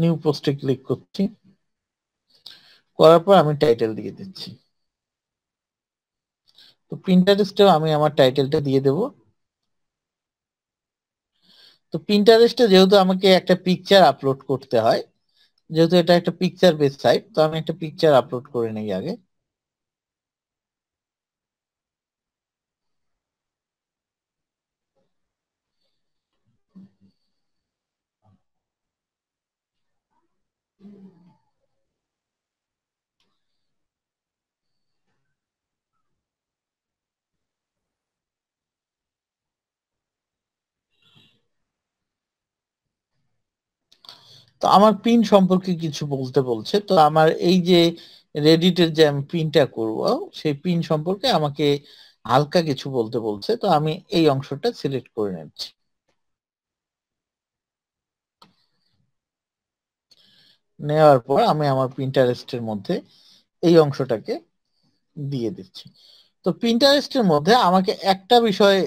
নিউ পোস্টে ক্লিক করছি, করার পর আমি টাইটেল দিয়ে দিচ্ছি। তো পিন্টারেস্টেও আমি আমার টাইটেলটা দিয়ে দেব। তো পিন্টারেস্টে যেহেতু আমাকে একটা পিকচার আপলোড করতে হয়, যেহেতু এটা একটা পিকচার বেস সাইট, তো আমি একটা পিকচার আপলোড করে নেই আগে। তো আমার পিন সম্পর্কে কিছু বলতে বলছে, তো আমার এই যে রেডিটের যে আমি পিনটা করব, সেই পিন সম্পর্কে আমাকে হালকা কিছু বলতে বলছে। তো আমি এই অংশটা সিলেক্ট করে নিচ্ছি। নেওয়ার পর আমি আমার পিন্টারেস্টের মধ্যে এই অংশটাকে দিয়ে দিচ্ছি। তো পিন্টারেস্টের মধ্যে আমাকে একটা বিষয়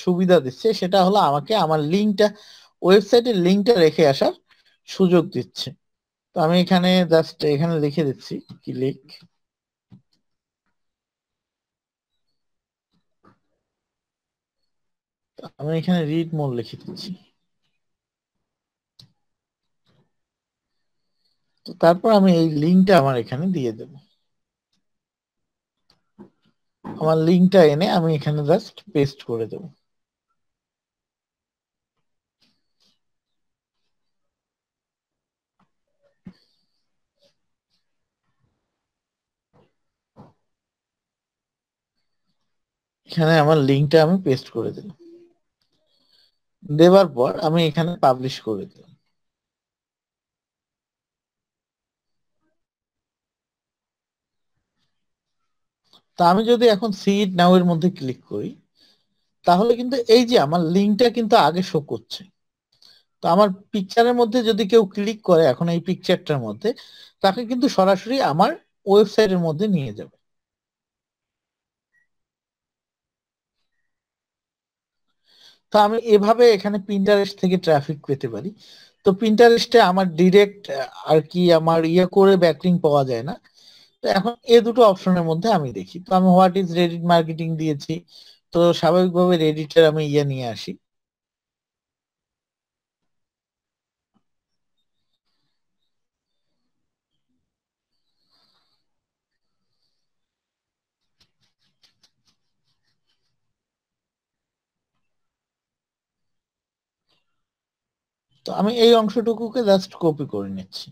সুবিধা দিচ্ছে, সেটা হলো আমাকে আমার লিঙ্কটা, ওয়েবসাইটের লিঙ্কটা রেখে আসার সুযোগ দিচ্ছে। তো আমি এখানে জাস্ট এখানে লিখে দিচ্ছি ক্লিক, আমি এখানে রিড মোর লিখে দিচ্ছি। তো তারপর আমি এই লিঙ্কটা আমার এখানে দিয়ে দেব। আমার লিঙ্কটা এনে আমি এখানে জাস্ট পেস্ট করে দেব। এখানে আমার লিঙ্কটা আমি পেস্ট করে দিলাম। দেওয়ার পর আমি এখানে পাবলিশ করে দিলাম। তা আমি যদি এখন সি ইট নাও এর মধ্যে ক্লিক করি, তাহলে কিন্তু এই যে আমার লিঙ্কটা কিন্তু আগে শো করছে। তো আমার পিকচারের মধ্যে যদি কেউ ক্লিক করে এখন এই পিকচারটার মধ্যে, তাকে কিন্তু সরাসরি আমার ওয়েবসাইটের মধ্যে নিয়ে যাবে। তো আমি এভাবে এখানে পিন্টারেস্ট থেকে ট্রাফিক পেতে পারি। তো পিন্টারেস্টে আমার ডিরেক্ট আর কি আমার ইয়ে করে ব্যাকলিংক পাওয়া যায় না। তো এখন এই দুটো অপশনের মধ্যে আমি দেখি। তো আমি হোয়াট ইজ রেডিট মার্কেটিং দিয়েছি, তো স্বাভাবিকভাবে রেডিটের আমি ইয়ে নিয়ে আসি। তো আমি এই অংশটুকুকে জাস্ট কপি করে নিচ্ছি।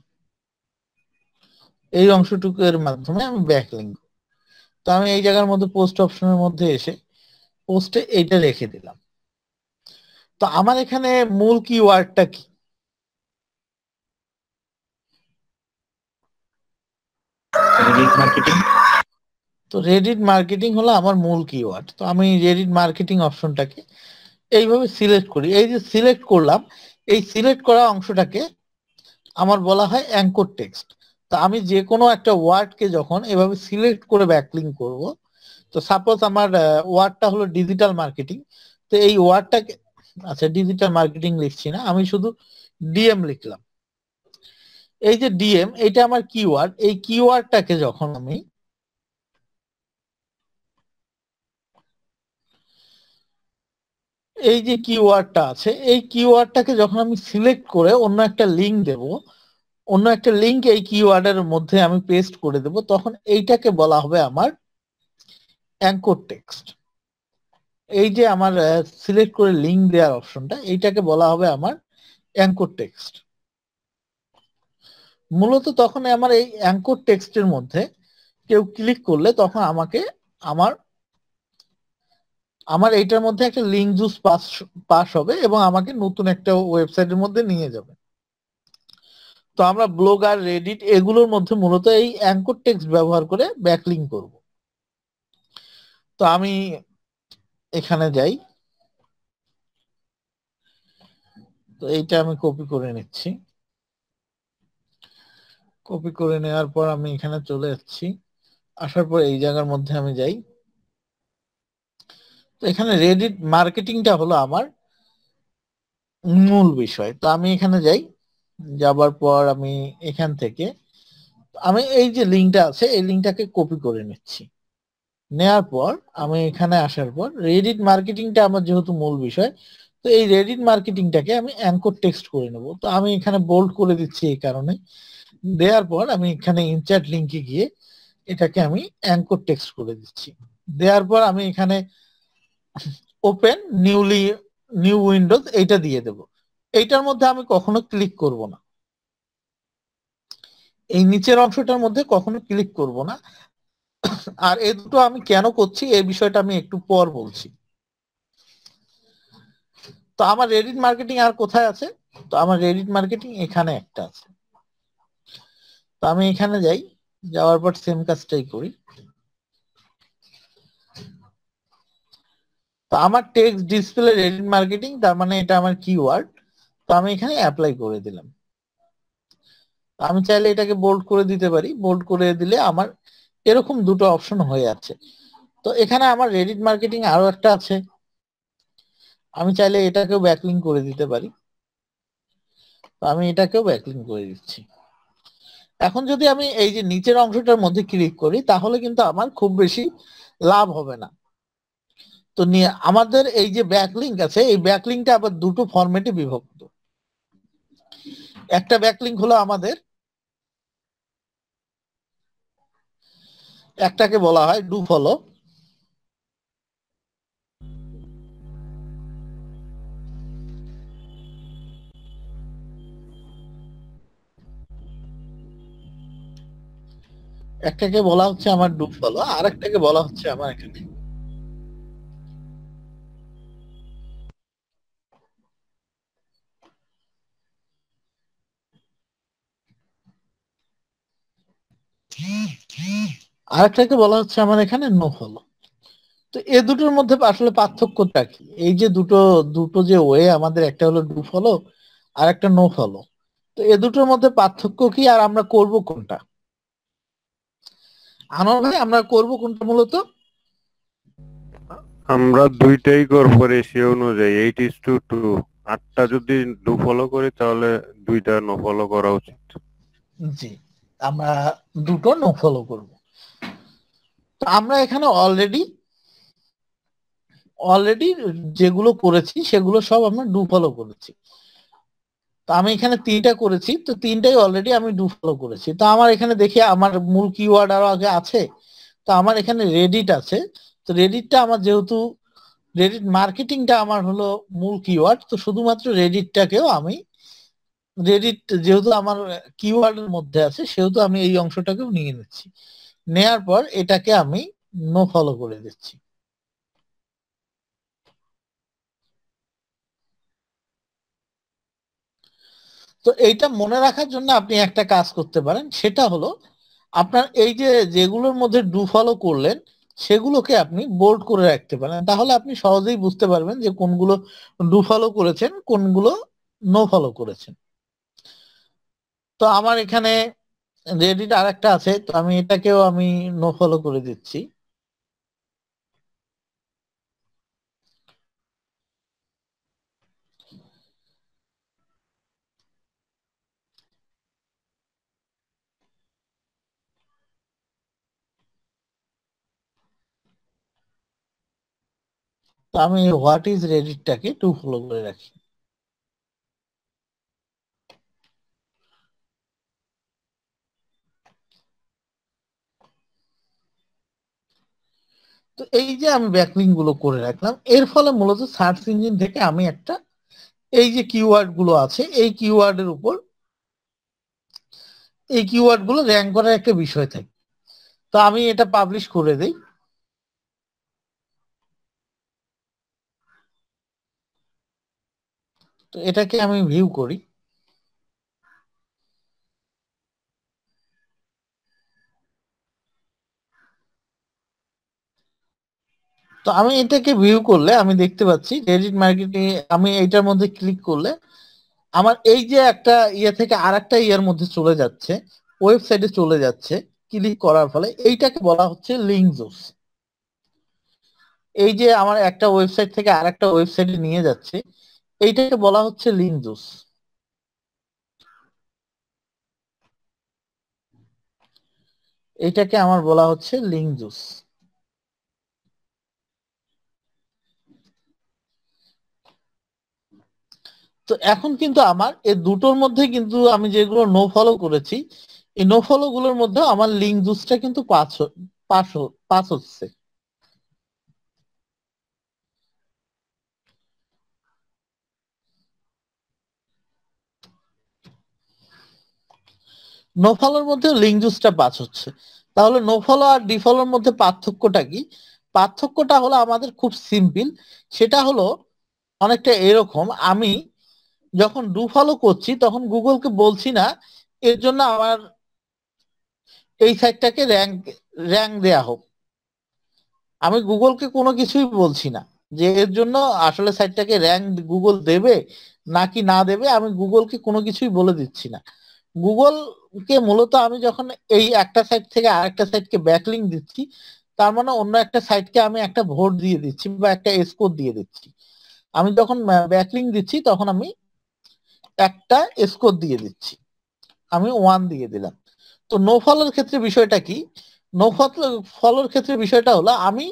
এই অংশটুকুর মাধ্যমে আমি ব্যাকলিংক। তো আমি এই জায়গার মধ্যে পোস্ট অপশনের মধ্যে এসে পোস্টে এইটা রেখে দিলাম। তো আমার এখানে মূল কিওয়ার্ডটা কি? Reddit marketing. তো রেডিট মার্কেটিং হলো আমার মূল কিওয়ার্ড। তো আমি রেডিট মার্কেটিং অপশনটাকে এইভাবে সিলেক্ট করি। এই যে সিলেক্ট করলাম, এই সিলেক্ট করা অংশটাকে আমার বলা হয় অ্যাঙ্কর টেক্সট। তো আমি যে কোনো একটা ওয়ার্ডকে যখন এভাবে সিলেক্ট করে ব্যাকলিংক করব, তো সাপোজ আমার ওয়ার্ডটা হলো ডিজিটাল মার্কেটিং, তো এই ওয়ার্ডটাকে, আচ্ছা ডিজিটাল মার্কেটিং লিখছি না, আমি শুধু ডিএম লিখলাম। এই যে ডিএম, এটা আমার কিওয়ার্ড। এই কিওয়ার্ডটাকে যখন আমি এই যে কিওয়ার্ডটা আছে, এই কিওয়ার্ডটাকে যখন আমি সিলেক্ট করে অন্য একটা লিঙ্ক দেব, অন্য একটা লিঙ্ক এই কিওয়ার্ডের মধ্যে আমি পেস্ট করে দেব, তখন এইটাকে বলা হবে আমার অ্যাঙ্কর টেক্সট। এই যে আমার সিলেক্ট করে লিঙ্ক দেওয়ার অপশনটা, এইটাকে বলা হবে আমার অ্যাঙ্কর টেক্সট। মূলত তখন আমার এই অ্যাঙ্কর টেক্সটের মধ্যে কেউ ক্লিক করলে তখন আমাকে আমার আমার এইটার মধ্যে একটা লিঙ্ক জুস পাস হবে এবং আমাকে নতুন একটা ওয়েবসাইটের মধ্যে নিয়ে যাবে। তো আমরা ব্লগ আর রেডিট এগুলোর মধ্যে মূলত এই অ্যাঙ্কর টেক্সট ব্যবহার করে ব্যাকলিংক করব। তো আমি এখানে যাই, তো এইটা আমি কপি করে নিচ্ছি। কপি করে নেওয়ার পর আমি এখানে চলে যাচ্ছি, আসার পর এই জায়গার মধ্যে আমি যাই। তো এখানে রেডিট মার্কেটিংটা হলো আমার মূল বিষয়। তো আমি এখানে যাই, যাবার পর আমি এখান থেকে আমি এই যে লিঙ্কটা আছে এই লিঙ্কটাকে কপি করে নিচ্ছি। নেওয়ার পর আমি এখানে আসার পর রেডিট মার্কেটিংটা আমার যেহেতু মূল বিষয়, তো এই রেডিট মার্কেটিংটাকে আমি অ্যাঙ্কর টেক্সট করে নেব। তো আমি এখানে বোল্ড করে দিচ্ছি এই কারণে। দেওয়ার পর আমি এখানে ইনচার্ট লিঙ্কে গিয়ে এটাকে আমি অ্যাঙ্কর টেক্সট করে দিচ্ছি। দেওয়ার পর আমি এখানে ওপেন নিউ উইন্ডোজ এইটা দিয়ে দেব। এইটার মধ্যে আমি কখনো ক্লিক করব না, এই নিচের অংশটার মধ্যে কখনো ক্লিক করব না। আর এই দুটো আমি কেন করছি এই বিষয়টা আমি একটু পর বলছি। তো আমার রেডিট মার্কেটিং আর কোথায় আছে? তো আমার রেডিট মার্কেটিং এখানে একটা আছে। তো আমি এখানে যাই, যাওয়ার পর সেম কাজটাই করি। তো আমার টেক্সট ডিসপ্লে রেডিট মার্কেটিং, তার মানে এটা আমার কিওয়ার্ড। তো আমি এখানে অ্যাপ্লাই করে দিলাম। আমি চাইলে এটাকে বোল্ড করে দিতে পারি, বোল্ড করে দিলে আমার এরকম দুটো অপশন হয়ে আছে। তো এখানে আমার রেডিট মার্কেটিং আরো একটা আছে, আমি চাইলে এটাকেও ব্যাকলিঙ্ক করে দিতে পারি। তো আমি এটাকেও ব্যাকলিঙ্ক করে দিচ্ছি। এখন যদি আমি এই যে নিচের অংশটার মধ্যে ক্লিক করি তাহলে কিন্তু আমার খুব বেশি লাভ হবে না। তো নিয়ে আমাদের এই যে ব্যাকলিঙ্ক আছে এই ব্যাকলিঙ্কটা আবার দুটো ফরম্যাটে বিভক্ত। একটা ব্যাকলিঙ্ক হলো আমাদের, একটাকে বলা হয় ডু ফলো, একটাকে বলা হচ্ছে আমার ডু ফলো, আর একটাকে বলা হচ্ছে আমার এখানে আরেকটাকে বলা হচ্ছে আমার এখানে নো ফলো। তো এই দুটোর মধ্যে আসলে পার্থক্যটা কি? এই যে দুটো দুটো যে ওয়ে আমাদের, একটা হলো ডু ফলো আর একটা নো ফলো। তো এ দুটোর মধ্যে পার্থক্য কি আর আমরা করব কোনটা? আনোয়ার ভাই আমরা করব কোনটা মূলত? আমরা দুইটাই করবো রেশিও অনুযায়ী 8:2। 8টা যদি ডু ফলো করি তাহলে 2টা নো ফলো করা উচিত। জি, আমরা দুটো নো ফলো করব। তো আমরা এখানে অলরেডি অলরেডি যেগুলো করেছি সেগুলো সব আমরা ডু ফলো করেছি। তো আমি এখানে তিনটা করেছি, তো তিনটাই অলরেডি আমি ডু ফলো করেছি। তো আমার এখানে দেখি আমার মূল কিওয়ার্ড আরো আগে আছে। তো আমার এখানে রেডিট আছে। তো রেডিটটা আমার যেহেতু রেডিট মার্কেটিংটা আমার হলো মূল কিওয়ার্ড, তো শুধুমাত্র রেডিটটাকেও আমি রেডিট যেহেতু আমার কিওয়ার্ডের মধ্যে আছে সেহেতু আমি এই অংশটাকেও নিয়ে নিচ্ছি। নেয়ার পর এটাকে আমি নো ফলো করে দিচ্ছি। তো এইটা মনে রাখার জন্য আপনি একটা কাজ করতে পারেন, সেটা হলো আপনার এই যে যেগুলোর মধ্যে ডু ফলো করলেন সেগুলোকে আপনি বোল্ড করে রাখতে পারেন, তাহলে আপনি সহজেই বুঝতে পারবেন যে কোনগুলো ডু ফলো করেছেন কোনগুলো নো ফলো করেছেন। তো আমার এখানে রেডিট আর একটা আছে, তো আমি এটাকেও আমি নো ফলো করে দিচ্ছি। তো আমি হোয়াট ইজ রেডিটটাকে টু ফলো করে রাখি। তো এই যে আমি ব্যাকলিঙ্ক গুলো করে রাখলাম, এর ফলে মূলত সার্চ ইঞ্জিন থেকে আমি একটা এই যে কিওয়ার্ড গুলো আছে এই কিওয়ার্ডের উপর এই কিওয়ার্ড গুলো র্যাঙ্ক করার একটা বিষয় থাকে। তো আমি এটা পাবলিশ করে দেই। তো এটাকে আমি ভিউ করি। তো আমি এটাকে ভিউ করলে আমি দেখতে পাচ্ছি রেডিট মার্কেটিং, আমি এইটার মধ্যে ক্লিক করলে আমার এই যে একটা ইয়ে থেকে আর একটা ইয়ের মধ্যে চলে যাচ্ছে, ওয়েবসাইটে চলে যাচ্ছে ক্লিক করার ফলে, এইটাকে বলা হচ্ছে লিঙ্ক জোস। এই যে আমার একটা ওয়েবসাইট থেকে আর একটা ওয়েবসাইটে নিয়ে যাচ্ছে, এইটাকে বলা হচ্ছে লিঙ্ক জুস। এইটাকে আমার বলা হচ্ছে লিঙ্ক জুস। তো এখন কিন্তু আমার এই দুটোর মধ্যে কিন্তু আমি যেগুলো নো ফলো করেছি, এই নো ফলো গুলোর মধ্যে আমার লিঙ্ক জুসটা কিন্তু পাস পাস হচ্ছে। নো ফলোর মধ্যে লিঙ্ক জুসটা পাস হচ্ছে। তাহলে নো ফলো আর ডিফলোর মধ্যে পার্থক্যটা কি? পার্থক্যটা হলো আমাদের খুব সিম্পল। সেটা হলো অনেকটা এরকম, আমি যখন ডু ফলো করছি তখন গুগলকে বলছি না এর জন্য আমার এই সাইটটাকে র্যাঙ্ক দেয়া হোক। আমি গুগলকে কোনো কিছুই বলছি না যে এর জন্য আসলে সাইটটাকে র্যাঙ্ক গুগল দেবে নাকি না দেবে, আমি গুগলকে কোনো কিছুই বলে দিচ্ছি না। গুগলকে মূলত আমি যখন এই একটা সাইট থেকে আরেকটা সাইটকে ব্যাকলিঙ্ক দিচ্ছি, তার মানে অন্য একটা সাইটকে আমি একটা ভোট দিয়ে দিচ্ছি বা একটা স্কোর দিয়ে দিচ্ছি। আমি যখন ব্যাকলিঙ্ক দিচ্ছি তখন আমি একটা স্কোর দিয়ে দিচ্ছি, আমি 1 দিয়ে দিলাম। তো নো ফলোর ক্ষেত্রে বিষয়টা কি? নো ফলোর ক্ষেত্রে বিষয়টা হলো আমি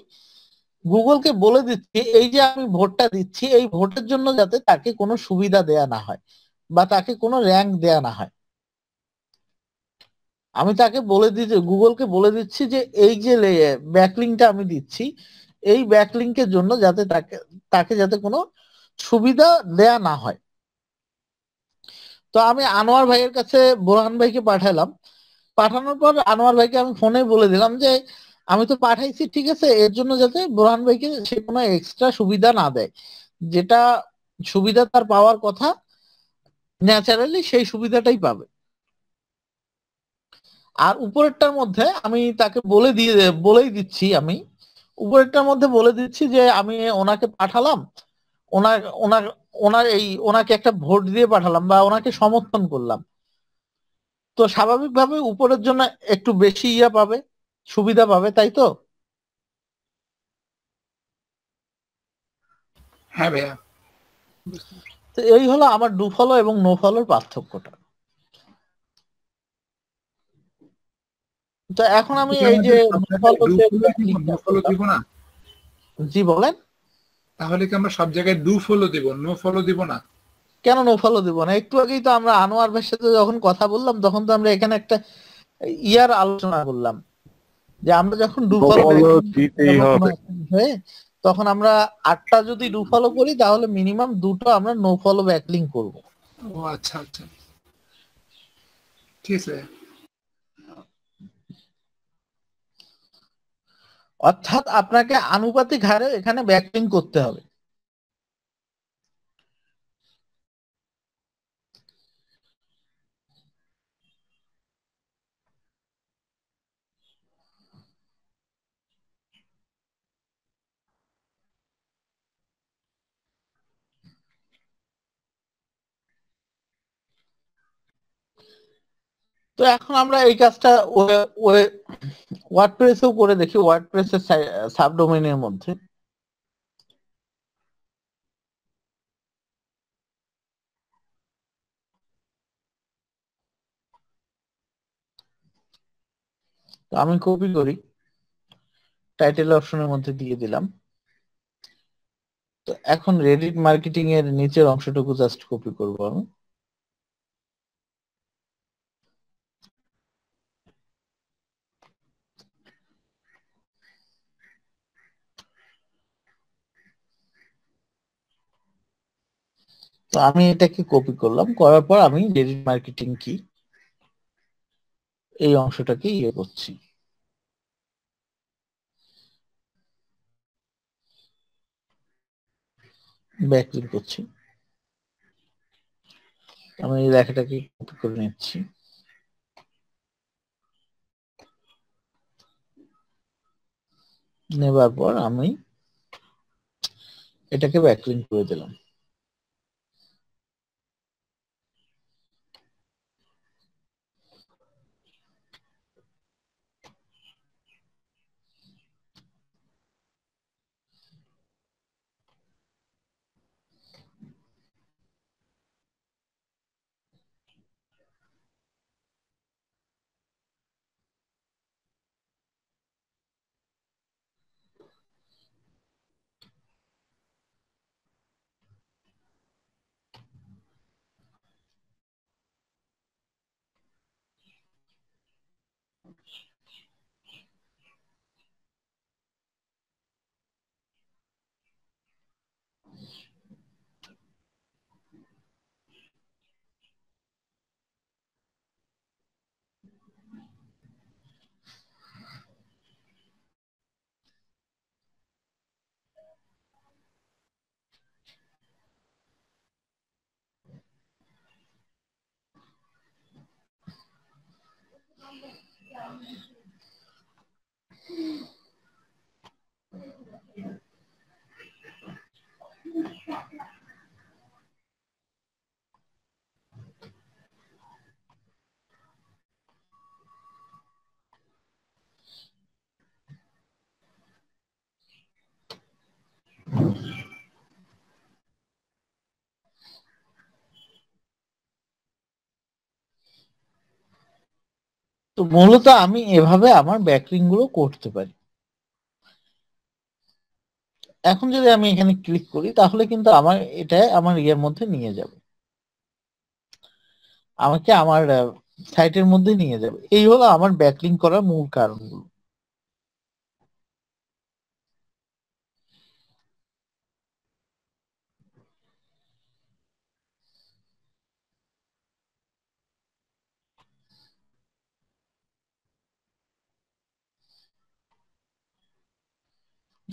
গুগলকে বলে দিচ্ছি এই যে আমি ভোটটা দিচ্ছি এই ভোটের জন্য যাতে তাকে কোনো সুবিধা দেয়া না হয় বা তাকে কোনো র্যাঙ্ক দেয়া না হয়। আমি তাকে বলে দিচ্ছি, গুগলকে বলে দিচ্ছি যে এই যে ব্যাকলিংটা আমি দিচ্ছি এই ব্যাকলিংকের জন্য যাতে তাকে তাকে যাতে কোনো সুবিধা দেয়া না হয়। তো আমি আনোয়ার ভাইয়ের কাছে বোরহান ভাইকে পাঠালাম। পাঠানোর পর আনোয়ার ভাইকে আমি ফোনে বলে দিলাম যে আমি তো পাঠাইছি ঠিক আছে, এর জন্য যাতে বোরহান ভাইকে সে কোনো এক্সট্রা সুবিধা না দেয়, যেটা সুবিধা তার পাওয়ার কথা ন্যাচারালি সেই সুবিধাটাই পাবে। আর উপরেরটার মধ্যে আমি তাকে বলেই দিচ্ছি, আমি উপরেরটার মধ্যে বলে দিচ্ছি যে আমি ওনাকে পাঠালাম, ওনার ওনার ওনার এই ওনাকে একটা ভোট দিয়ে পাঠালাম বা ওনাকে সমর্থন করলাম। তো স্বাভাবিকভাবে উপরের জন্য একটু বেশি পাবে, সুবিধা পাবে, তাই তো? হ্যাঁ ভাইয়া। তো এই হলো আমার ডু ফলো এবং নো ফলোর পার্থক্যটা। তো এখন আমি এই যে নো ফলোতে নো ফলো দিব না? জি বলেন। তাহলে কি আমরা সব জায়গায় ডু ফলো দিব, নো ফলো দিব না? কেন নো ফলো দিব না? একটু আগেই তো আমরা আনোয়ার ভাইয়ের সাথে যখন কথা বললাম তখন তো আমরা এখানে একটা আলোচনা করলাম যে আমরা যখন ডু ফলো ফলো দিতেই হবে। হয়ে তখন আমরা 8টা যদি ডু ফলো করি তাহলে মিনিমাম 2টো আমরা নো ফলো ব্যাকলিং করব। ও আচ্ছা আচ্ছা, ঠিক আছে। অর্থাৎ আপনাকে আনুপাতিক হারে এখানে ব্যাকলিং করতে হবে। তো এখন আমরা এই কাজটা ওয়ার্ডপ্রেসেও করে দেখি, ওয়ার্ডপ্রেসের সাবডোমেইনের মধ্যে। তো আমি কপি করি, টাইটেল অপশনের মধ্যে দিয়ে দিলাম। তো এখন রেডিট মার্কেটিং এর নিচের অংশটুকু জাস্ট কপি করব আমি। তো আমি এটাকে কপি করলাম, করার পর আমি রেডিট মার্কেটিং কি এই অংশটাকে করছি, ব্যাকলিং করছি। আমি এই লেখাটাকে কপি করে নিচ্ছি, নেবার পর আমি এটাকে ব্যাকলিং করে দিলাম। তো মূলত আমি এভাবে আমার ব্যাকলিং গুলো করতে পারি। এখন যদি আমি এখানে ক্লিক করি তাহলে কিন্তু আমার এটা আমার ইয়ের মধ্যে নিয়ে যাবে, আমাকে আমার সাইটের মধ্যে নিয়ে যাবে। এই হলো আমার ব্যাকলিং করার মূল কারণগুলো।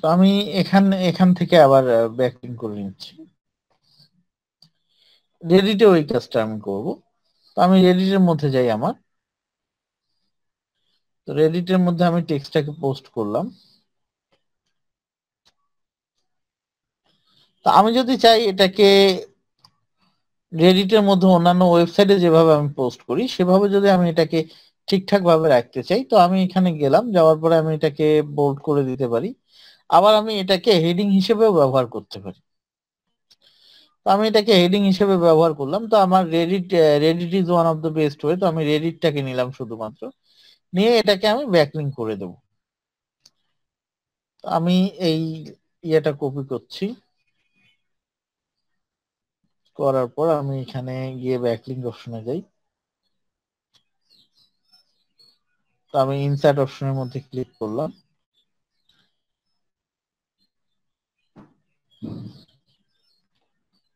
তো আমি এখান থেকে আবার ব্যাকলিং করে নিচ্ছি। রেডিটে ওই কাজটা আমি করব। তো আমি রেডিটের মধ্যে যাই আমার। তো রেডিটের মধ্যে আমি টেক্সটটাকে পোস্ট করলাম। তো আমি যদি চাই এটাকে রেডিটের মধ্যে অন্যান্য ওয়েবসাইটে যেভাবে আমি পোস্ট করি সেভাবে যদি আমি এটাকে ঠিকঠাক ভাবে রাখতে চাই, তো আমি এখানে গেলাম, যাওয়ার পরে আমি এটাকে বোল্ড করে দিতে পারি। আবার আমি এটাকে হেডিং হিসেবেও ব্যবহার করতে পারি। তো আমি এটাকে হেডিং হিসেবে ব্যবহার করলাম। তো আমার Reddit is one of the best way. তো আমি রেডিটটাকে নিলাম শুধুমাত্র, নিয়ে এটাকে আমি ব্যাকলিং করে দেব। তো আমি এই ইয়েটা কপি করছি, করার পর আমি এখানে গিয়ে ব্যাকলিং অপশনে যাই। তো আমি ইনসার্ট অপশনের মধ্যে ক্লিক করলাম।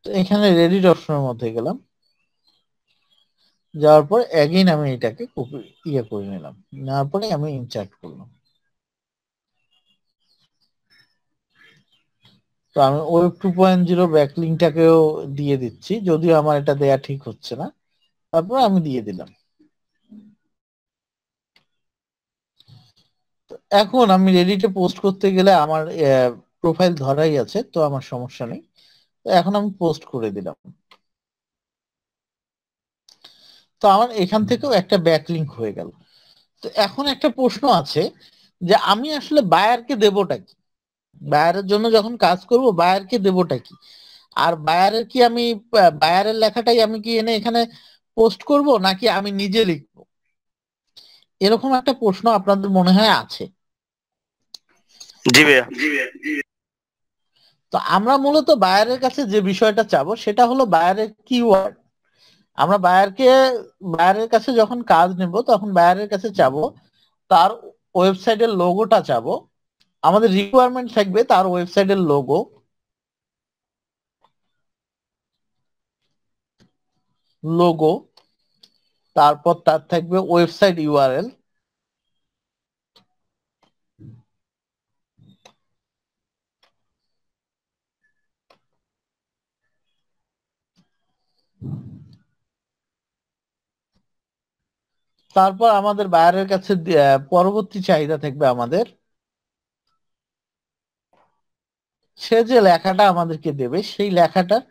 তো এখানে রেডিট অপশনের মধ্যে গেলাম, যাওয়ার পর এগেইন আমি এটাকে কপি করে নিলাম, নেওয়ার পরে আমি ইনসার্ট করলাম। তো আমি ওয়েব 2.0 ব্যাকলিংটাকেও দিয়ে দিচ্ছি, যদিও আমার এটা দেয়া ঠিক হচ্ছে না, তারপর আমি দিয়ে দিলাম। এখন আমি রেডিটে পোস্ট করতে গেলে আমার প্রোফাইল ধরাই আছে, তো আমার সমস্যা নেই। তো এখন আমি পোস্ট করে দিলাম। তো আমার এখান থেকেও একটা ব্যাকলিংক হয়ে গেল। তো এখন একটা প্রশ্ন আছে যে আমি আসলে বায়ারকে দেবটা কি? বায়ারের জন্য যখন কাজ করব বায়ারকে দেবটা কি? আর বায়ারের কি আমি বায়ারের লেখাটাই আমি কি এনে এখানে পোস্ট করব, নাকি আমি নিজে লিখবো? এরকম একটা প্রশ্ন আপনাদের মনে হয় আছে। জি ভাইয়া। তো আমরা মূলত বায়ারের কাছে যে বিষয়টা চাবো সেটা হলো বায়ারের কিওয়ার্ড। আমরা বায়ারের কাছে যখন কাজ নেব তখন বায়ারের কাছে চাবো তার ওয়েবসাইটের লোগোটা চাবো। আমাদের রিকোয়ারমেন্ট থাকবে তার ওয়েবসাইটের লোগো, তারপর তার থাকবে ওয়েবসাইট ইউআরএল, তারপর আমাদের বায়ারের কাছে পরবর্তী চাহিদা থাকবে আমাদের, সে যে লেখাটা আমাদেরকে দেবে সেই লেখাটার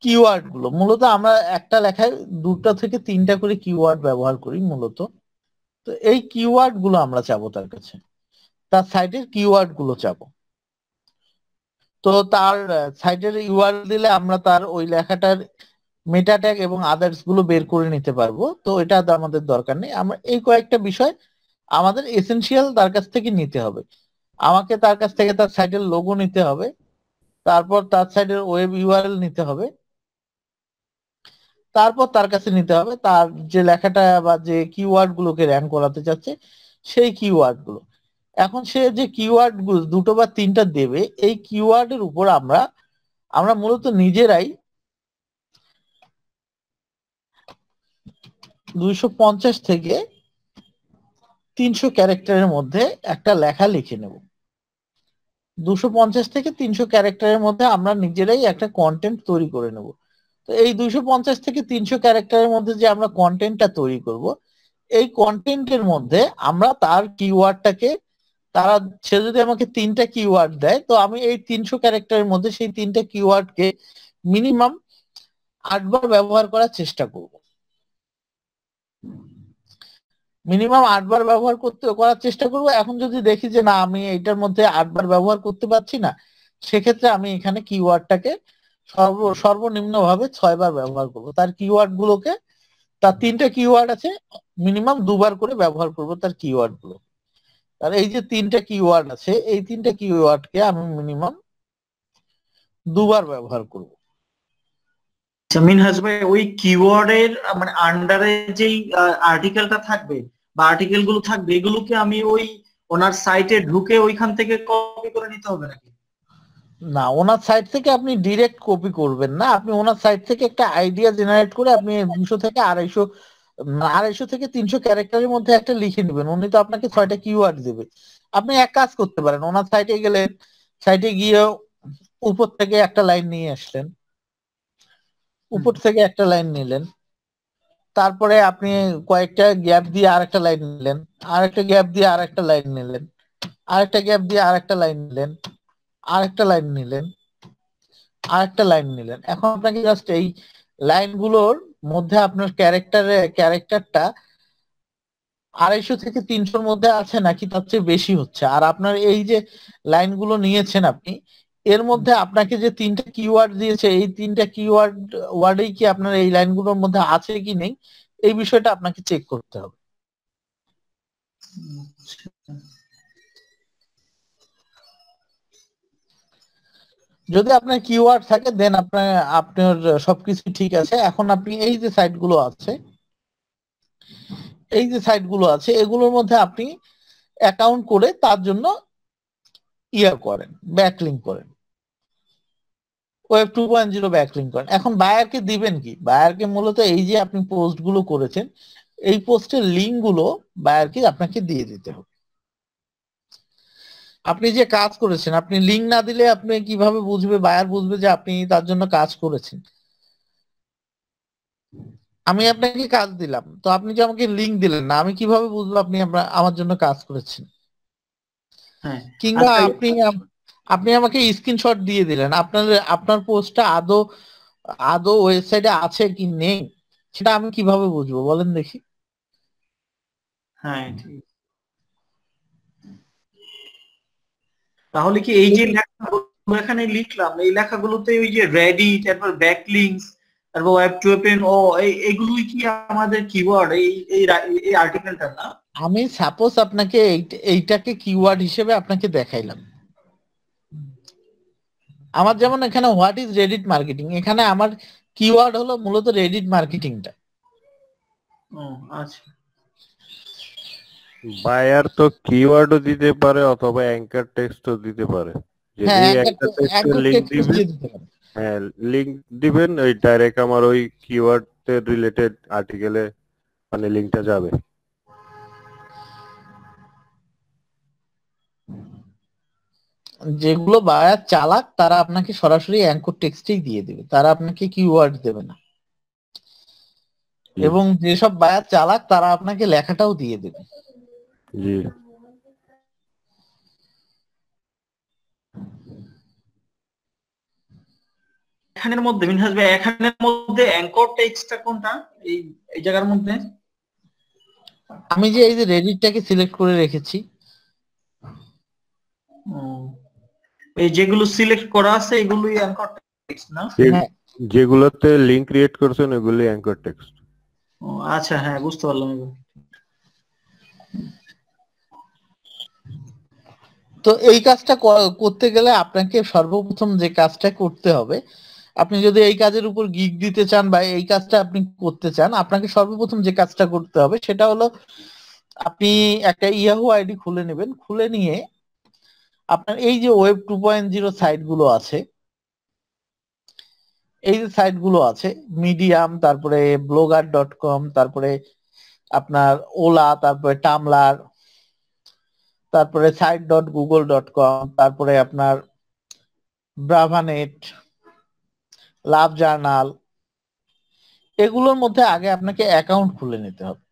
কিওয়ার্ড গুলো। মূলত আমরা একটা লেখায় 2টা থেকে 3টা করে কিওয়ার্ড ব্যবহার করি মূলত। তো এই কিওয়ার্ড গুলো আমরা চাবো তার কাছে, তার সাইটের কিওয়ার্ড গুলো চাবো। তো তার সাইটের ইউআরএল দিলে আমরা তার ওই লেখাটার মেটা ট্যাগ এবং আদার্স গুলো বের করে নিতে পারবো। তো এটা আমাদের দরকার নেই। আমরা এই কয়েকটা বিষয় আমাদের এসেনশিয়াল তার কাছ থেকে নিতে হবে। আমাকে তার কাছ থেকে তার সাইটের লোগো নিতে হবে, তারপর তার সাইটের ওয়েব ইউআরএল নিতে হবে, তারপর তার কাছে নিতে হবে তার যে লেখাটা বা যে কিওয়ার্ড গুলোকে র্যাঙ্ক করাতে চাচ্ছে সেই কিওয়ার্ড গুলো। এখন সে যে কিওয়ার্ড গুলো 2টো বা 3টা দেবে, এই কিওয়ার্ডের উপর আমরা মূলত নিজেরাই 250 থেকে 300 ক্যারেক্টারের মধ্যে একটা লেখা লিখে নেব। 250 থেকে 300 ক্যারেক্টারের মধ্যে আমরা নিজেরাই একটা কন্টেন্ট তৈরি করে নেব। তো এই 250 থেকে 300 ক্যারেক্টারের মধ্যে যে আমরা কন্টেন্টটা তৈরি করব, এই কন্টেন্টের মধ্যে আমরা তার কিওয়ার্ডটাকে সে যদি আমাকে 3টা কিওয়ার্ড দেয়, তো আমি এই 300 ক্যারেক্টারের মধ্যে সেই 3টা কিওয়ার্ডকে মিনিমাম 8 বার ব্যবহার করার চেষ্টা করব। মিনিমাম 8 বার ব্যবহার করার চেষ্টা করব। এখন যদি দেখি যে না আমি এইটার মধ্যে 8 বার ব্যবহার করতে পারছি না, সেক্ষেত্রে আমি এখানে কিওয়ার্ডটাকে সর্বনিম্ন ভাবে 6 বার ব্যবহার করব। তার কিওয়ার্ড গুলোকে তার 3টা কিওয়ার্ড আছে, মিনিমাম 2বার করে ব্যবহার করব তার কিওয়ার্ড গুলো। আর এই যে 3টা কিওয়ার্ড আছে, এই 3টা কিওয়ার্ডকে আমি মিনিমাম 2বার ব্যবহার করব। মিনহাজ ভাই ওই কিওয়ার্ডের মানে আন্ডারে যেই আর্টিকেলটা থাকবে বা আর্টিকেল গুলো থাকবে, এগুলোকে আমি ওই ওনার সাইটে ঢুকে ওইখান থেকে কপি করে নিতে হবে নাকি? না, ওনার সাইট থেকে আপনি ডিরেক্ট কপি করবেন না, আপনি ওনার সাইট থেকে একটা আইডিয়া জেনারেট করে আপনি 200 থেকে 250 থেকে 300 ক্যারেক্টারের মধ্যে একটা লিখে নেবেন। উনি তো আপনাকে 6টা কিওয়ার্ড দেবে। আপনি এক কাজ করতে পারেন, ওনার সাইটে গেলেন, সাইটে গিয়ে উপর থেকে একটা লাইন নিয়ে আসলেন, উপর থেকে একটা লাইন নিলেন, তারপরে আপনি কয়েকটা গ্যাপ দিয়ে আরেকটা লাইন নিলেন, আরেকটা গ্যাপ দিয়ে আরেকটা লাইন নিলেন, আরেকটা গ্যাপ দিয়ে আরেকটা লাইন নিলেন, আরেকটা লাইন নিলেন, আরেকটা লাইন নিলেন। এখন আপনাকে জাস্ট এই লাইনগুলোর মধ্যে আপনার ক্যারেক্টারটা 250 থেকে 300-র মধ্যে আছে নাকি তার চেয়ে বেশি হচ্ছে, আর আপনার এই যে লাইনগুলো নিয়েছেন আপনি, এর মধ্যে আপনাকে যে 3টা কিওয়ার্ড দিয়েছে, এই 3টা ওয়ার্ডেই কি আপনার এই লাইনগুলোর মধ্যে আছে কি নেই, এই বিষয়টা আপনাকে চেক করতে হবে। যদি আপনার কিওয়ার্ড থাকে দেন আপনার সবকিছু ঠিক আছে। এখন আপনি এই যে সাইটগুলো আছে, এগুলোর মধ্যে আপনি অ্যাকাউন্ট করে তার জন্য করেন, ব্যাকলিংক করেন, ওয়েব 2.0 ব্যাকলিংক করেন। এখন বায়ারকে দিবেন কি? বায়ারকে মূলত এই যে আপনি পোস্ট গুলো করেছেন, এই পোস্টের লিঙ্ক গুলো বায়ারকে আপনাকে দিয়ে দিতে হবে। আপনি যে কাজ করেছেন, আপনি লিঙ্ক না দিলে আপনি কিভাবে বুঝবে, বায়ার বুঝবে যে আপনি তার জন্য কাজ করেছেন? আমি আপনাকে কাজ দিলাম, তো আপনি যে আমাকে লিঙ্ক দিলেন না, আমি কিভাবে বুঝবো আপনি আমার জন্য কাজ করেছেন? কিংবা আপনি আমাকে স্ক্রিনশট দিয়ে দিলেন, আপনার পোস্টটা আদৌ ওয়েবসাইটে আছে কি নেই, সেটা আমি কিভাবে বুঝবো বলেন দেখি? হ্যাঁ ঠিক। তাহলে কি এই যে লেখাগুলো এখানে লিখলাম, এই লেখাগুলোতে ওই যে রেডি, তারপর ব্যাকলিংকস, তারপর ওয়েব টু ওপেন, ও এইগুলোই কি আমাদের কিওয়ার্ড এই আর্টিকেলটা না? আমি সাপোজ আপনাকে এইটাকে কিওয়ার্ড হিসেবে আপনাকে দেখাইলাম। আমার যেমন এখানে হোয়াট ইজ রেডিট মার্কেটিং, এখানে আমার কিওয়ার্ড হলো মূলত রেডিট মার্কেটিংটা। আচ্ছা, বায়ার তো কিওয়ার্ডও দিতে পারে অথবা অ্যাঙ্কার টেক্সটও দিতে পারে। হ্যাঁ, যদি অ্যাঙ্কার টেক্সটের লিংক দিবেন, হ্যাঁ লিংক দিবেন, ওই ডাইরেক্ট আমার ওই কিওয়ার্ড এর রিলেটেড আর্টিকেলে মানে লিংকটা যাবে। যেগুলো বায়ার চালাক তারা আপনাকে সরাসরি অ্যাঙ্কর টেক্সটেই দিয়ে দিবে, তারা আপনাকে কিওয়ার্ড দেবে না। এবং যেসব বায়ার চালাক তারা আপনাকে লেখাটাও দিয়ে দেবে। জি, এখানের মধ্যে মিনহাজ ভাই, এখানের মধ্যে অ্যাঙ্কর টেক্সটটা কোনটা এই জায়গার মধ্যে? আমি যে এই যে রেডিটটাকে সিলেক্ট করে রেখেছি, এই যেগুলো সিলেক্ট করা আছে এগুলোই অ্যাঙ্কর টেক্সট না? যেগুলোতে লিংক ক্রিয়েট করছেন ওগুলোই অ্যাঙ্কর টেক্সট। আচ্ছা, হ্যাঁ বুঝতে পারলাম। তো এই কাজটা করতে গেলে আপনাকে সর্বপ্রথম যে কাজটা করতে হবে, আপনি যদি এই কাজের উপর গিগ দিতে চান বা এই কাজটা আপনি করতে চান, আপনাকে সর্বপ্রথম যে কাজটা করতে হবে সেটা হলো আপনি একটা ইয়াহু আইডি খুলে নেবেন। খুলে নিয়ে আপনার এই যে ওয়েব 2.0 সাইটগুলো আছে, এই যে সাইটগুলো আছে মিডিয়াম, তারপরে blogger.com, তারপরে আপনার ওলা, তারপরে টামলার, তারপরে site.google.com, তারপরে আপনার ব্রাভানেট, লাভ জার্নাল, এগুলোর মধ্যে আগে আপনাকে অ্যাকাউন্ট খুলে নিতে হবে।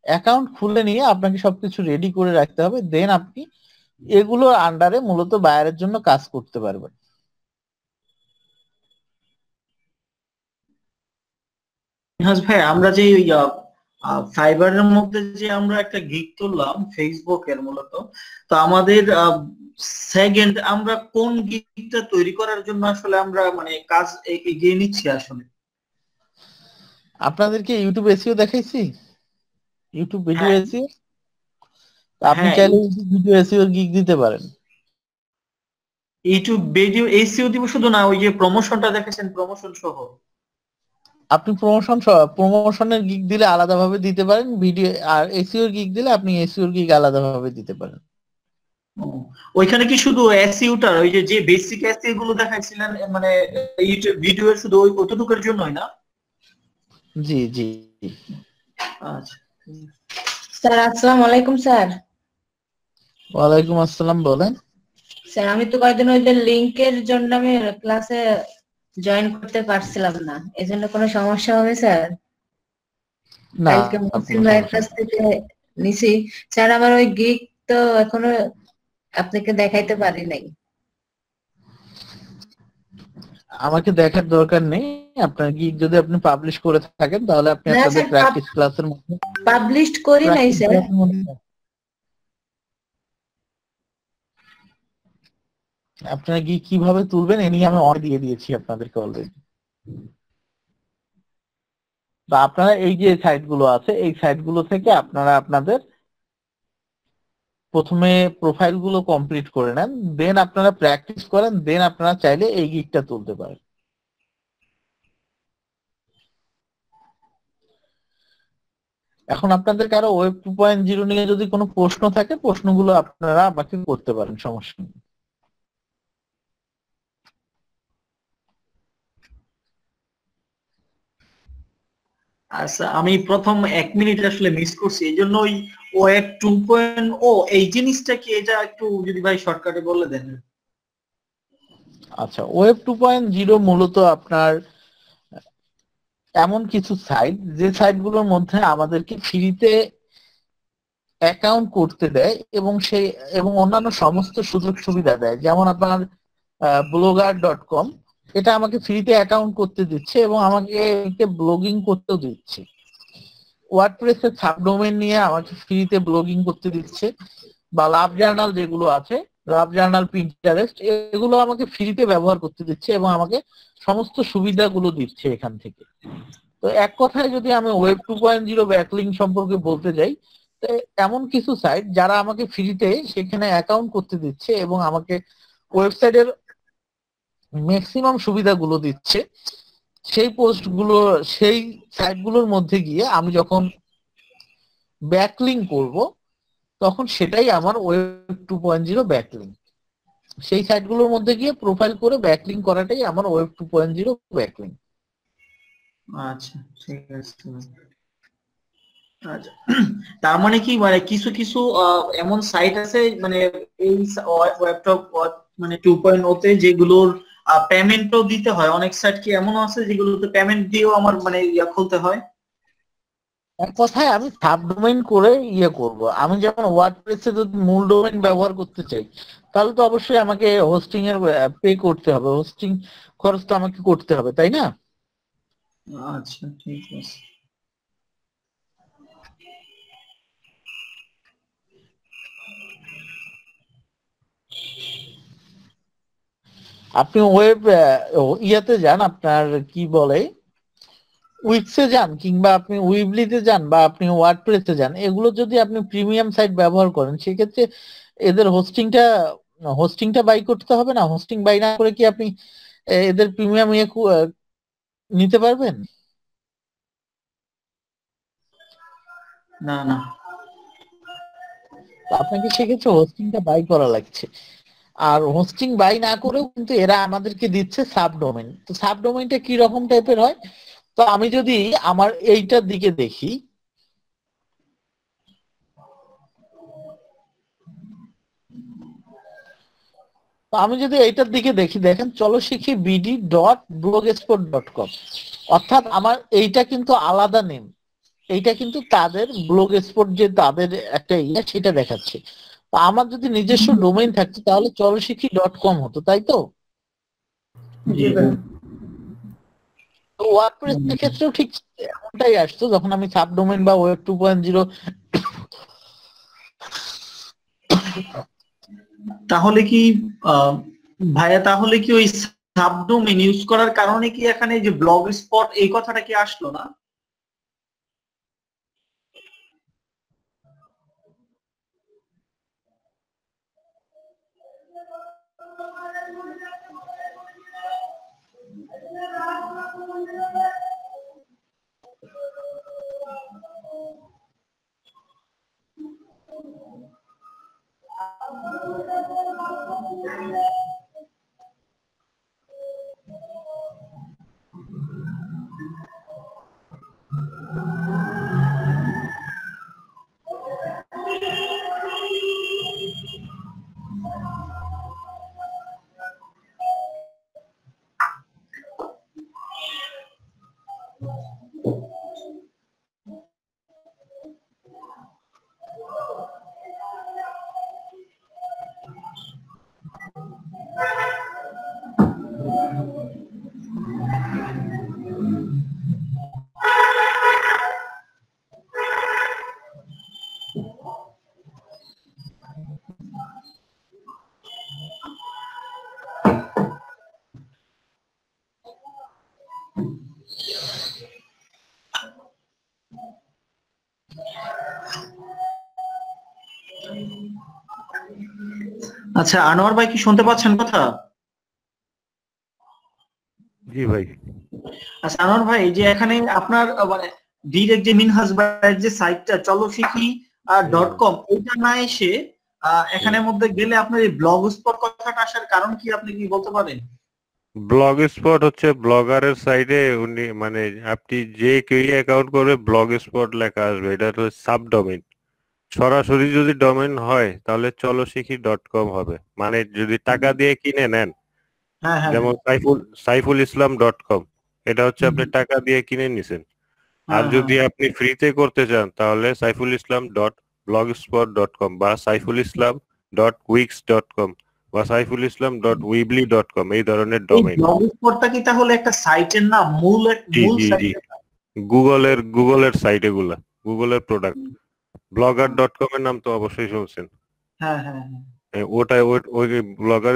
অ্যাকাউন্ট খুলে নিয়ে আপনাকে সবকিছু রেডি করে রাখতে হবে, দেন আপনি এগুলোর আন্ডারে মূলত বায়ারের জন্য কাজ করতে পারবেন। ভাই আমরা যে ফাইবারের মধ্যে যে আমরা একটা গিগ তুললাম ফেসবুকের মূলত, তো আমাদের সেকেন্ড আমরা কোন গিগটা তৈরি করার জন্য আসলে আমরা মানে কাজ এগিয়ে নিচ্ছি আসলে? আপনাদেরকে ইউটিউব এসইও দেখাইছি, ইউটিউব ভিডিও হ্যাঁ এসইও। আপনি হ্যাঁ, চাইলে ইউটিউব ভিডিও এসইও গিগ দিতে পারেন। ইউটিউব ভিডিও এসইও দিব শুধু না, ওই যে প্রমোশনটা দেখেছেন, প্রমোশন সহ। আপনি প্রমোশনের গিগ দিলে আলাদাভাবে দিতে পারেন ভিডিও, আর এসইও গিগ দিলে আপনি এসইও গিগ আলাদাভাবে দিতে পারেন। ও, ওইখানে কি শুধু এসইওটার ওই যে যে বেসিক এসইও গুলো দেখাইছিলেন, মানে ইউটিউব ভিডিও শুধু ওই অতটুকুর জন্যই না? জি জি। আচ্ছা। স্যার আসসালামু আলাইকুম স্যার। ওয়ালাইকুম আসসালাম, বলেন। স্যার আমি তো কয়েকদিন ওই যে লিংকের জন্য আমি ক্লাসে জয়েন করতে পারছিলাম না, এজন্য কোনো সমস্যা হবে স্যার? না, কালকে মুসলিম ভাইয়ের কাছ থেকে নিছি স্যার, আমার ওই গিগ তো এখনো আপনাকে দেখাইতে পারি নাই। আমাকে দেখার দরকার নেই। আপনার গিগ যদি আপনি পাবলিশ করে থাকেন তাহলে আপনি না আপনাদের স্যার, প্র্যাকটিস ক্লাসের মধ্যে পাবলিশড করি নাই practice স্যার। class এর মধ্যে আপনারা গিগ কিভাবে তুলবেন এ নিয়ে আমি অর্ডার দিয়ে দিয়েছি আপনাদেরকে অলরেডি। বা আপনারা এই যে সাইটগুলো আছে এই সাইটগুলো থেকে আপনারা আপনাদের প্রথমে প্রোফাইল গুলো কমপ্লিট করে নেন, দেন আপনারা প্র্যাকটিস করেন, দেন আপনারা চাইলে এই গিগটা তুলতে পারেন। এখন আপনাদের কারো ওয়েব 2.0 নিয়ে যদি কোনো প্রশ্ন থাকে প্রশ্নগুলো আপনারা আমাকে করতে পারেন, সমস্যা নেই। আচ্ছা, আমি প্রথম 1 মিনিট আসলে মিস করছি, এই জন্য ওই ওয়েব 2.0 এই জিনিসটা কি, এটা একটু যদি ভাই শর্টকাটে বলে দেন। আচ্ছা, ওয়েব 2.0 মূলত আপনার এমন কিছু সাইট যে সাইটগুলোর মধ্যে আমাদেরকে ফ্রিতে অ্যাকাউন্ট করতে দেয় এবং সেই এবং অন্যান্য সমস্ত সুযোগ সুবিধা দেয়। যেমন আপনার blogger.com, এটা আমাকে ফ্রিতে অ্যাকাউন্ট করতে দিচ্ছে এবং আমাকে ব্লগিং করতেও দিচ্ছে। ওয়ার্ডপ্রেসের সাবডোমেন নিয়ে আমাকে ফ্রিতে ব্লগিং করতে দিচ্ছে, বা লাভ জার্নাল যেগুলো আছে, লাভ জার্নাল, পিন্টারেস্ট, এগুলো আমাকে ফ্রিতে ব্যবহার করতে দিচ্ছে এবং আমাকে সমস্ত সুবিধাগুলো দিচ্ছে এখান থেকে। তো এক কথায় যদি আমি ওয়েব 2.0 ব্যাকলিং সম্পর্কে বলতে যাই, তো এমন কিছু সাইট যারা আমাকে ফ্রিতে সেখানে অ্যাকাউন্ট করতে দিচ্ছে এবং আমাকে ওয়েবসাইটের ম্যাক্সিমাম সুবিধাগুলো দিচ্ছে, সেই পোস্টগুলো, সেই সাইটগুলোর মধ্যে গিয়ে আমি যখন ব্যাকলিং করব তখন সেটাই আমার ওয়েব 2.0 ব্যাকলিং। সেই সাইটগুলোর মধ্যে গিয়ে প্রোফাইল করে ব্যাকলিং করাটাই আমার ওয়েব 2.0 ব্যাকলিং। আচ্ছা ঠিক আছে। আচ্ছা, তার মানে কি, মানে কিছু কিছু এমন সাইট আছে মানে এই ওয়েবটপ মানে 2.0 তে যেগুলোর পেমেন্টও দিতে হয়, অনেক সাইট কি এমন আছে যেগুলোতে পেমেন্ট দিয়েও আমার মানে ইয়া খুলতে হয়? এক কথায় আমি সাবডোমেইন করে করব। আমি যেমন ওয়ার্ডপ্রেসে যদি মূল ডোমেইন ব্যবহার করতে চাই তাহলে তো অবশ্যই আমাকে হোস্টিং এর পে করতে হবে, হোস্টিং খরচ তো আমাকে করতে হবে, তাই না? আচ্ছা ঠিক আছে। আপনি ওয়েব ইয়াতে যান, আপনার কি বলে, উইক্সে যান, কিংবা আপনি উইবলিতে যান, বা আপনি ওয়ার্ডপ্রেসে যান, এগুলো যদি আপনি প্রিমিয়াম সাইট ব্যবহার করেন সেক্ষেত্রে এদের হোস্টিংটা বাই করতে হবে না? হোস্টিং বাই না করে কি আপনি এদের প্রিমিয়াম নিতে পারবেন? না না, আপনাকে সেক্ষেত্রে হোস্টিংটা বাই করা লাগছে। আর হোস্টিং বাই না করেও কিন্তু এরা আমাদেরকে দিচ্ছে সাবডোমেইন। তো সাবডোমেইনটা কি রকম টাইপের হয়? তো আমি যদি আমার এইটার দিকে দেখি, তো আমি যদি এইটার দিকে দেখি, দেখেন চলশিখি bd.blogspot.com, অর্থাৎ আমার এইটা কিন্তু আলাদা নেম, এইটা কিন্তু তাদের ব্লগ স্পট যে তাদের একটা সেটা দেখাচ্ছে। তো আমার যদি নিজস্ব ডোমেইন থাকতো তাহলে চলশিখি.com হতো, তাই তো? তো ওয়ার্ডপ্রেস এর ক্ষেত্রেও ঠিক এমনটাই আসতো, যখন আমি সাবডোমেইন বা ওয়েব 2.0। তাহলে কি ভাইয়া, তাহলে কি ওই সাবডোমেইন ইউজ করার কারণে কি এখানে যে ব্লগ স্পট এই কথাটা কি আসলো না? আচ্ছা, আনোয়ার ভাই কি শুনতে পাচ্ছেন কথা? জি ভাই। আচ্ছা আনোয়ার ভাই, যে এখানে আপনার মানে ডিরেক্ট যে মিনহাজ ভাইয়ের যে সাইটটা চলোশিখি.com এটা না এসে এখানের মধ্যে গেলে আপনার এই ব্লগ স্পট কথাটা আসার কারণ কি, আপনি কি বলতে পারেন? ব্লগ স্পট হচ্ছে ব্লগারের সাইডে উনি মানে আপনি যে কেউ অ্যাকাউন্ট করবে ব্লগ স্পট লেখা আসবে, এটা হচ্ছে সাবডোমেইন। সরাসরি যদি ডোমেইন হয় তাহলে চলোশিখি.com হবে, মানে যদি টাকা দিয়ে কিনে নেন, হ্যাঁ হ্যাঁ, যেমন সাইফুল ইসলাম.com, এটা হচ্ছে আপনি টাকা দিয়ে কিনে নিছেন। আর যদি আপনি ফ্রিতে করতে চান তাহলে সাইফুল ইসলাম.blogspot.com বা সাইফুল ইসলাম.wix.com বা সাইফুল ইসলাম.weebly.com এই ধরনের এই ডোমেইন। ব্লগ স্পটটা কি তাহলে একটা সাইটের নাম, মূল জি জি জি, সাইট? গুগলের সাইট, এগুলা গুগলের প্রোডাক্ট। blogger.com এর নাম তো অবশ্যই শুনছেন। হ্যাঁ হ্যাঁ হ্যাঁ, ওটা ওই ব্লগার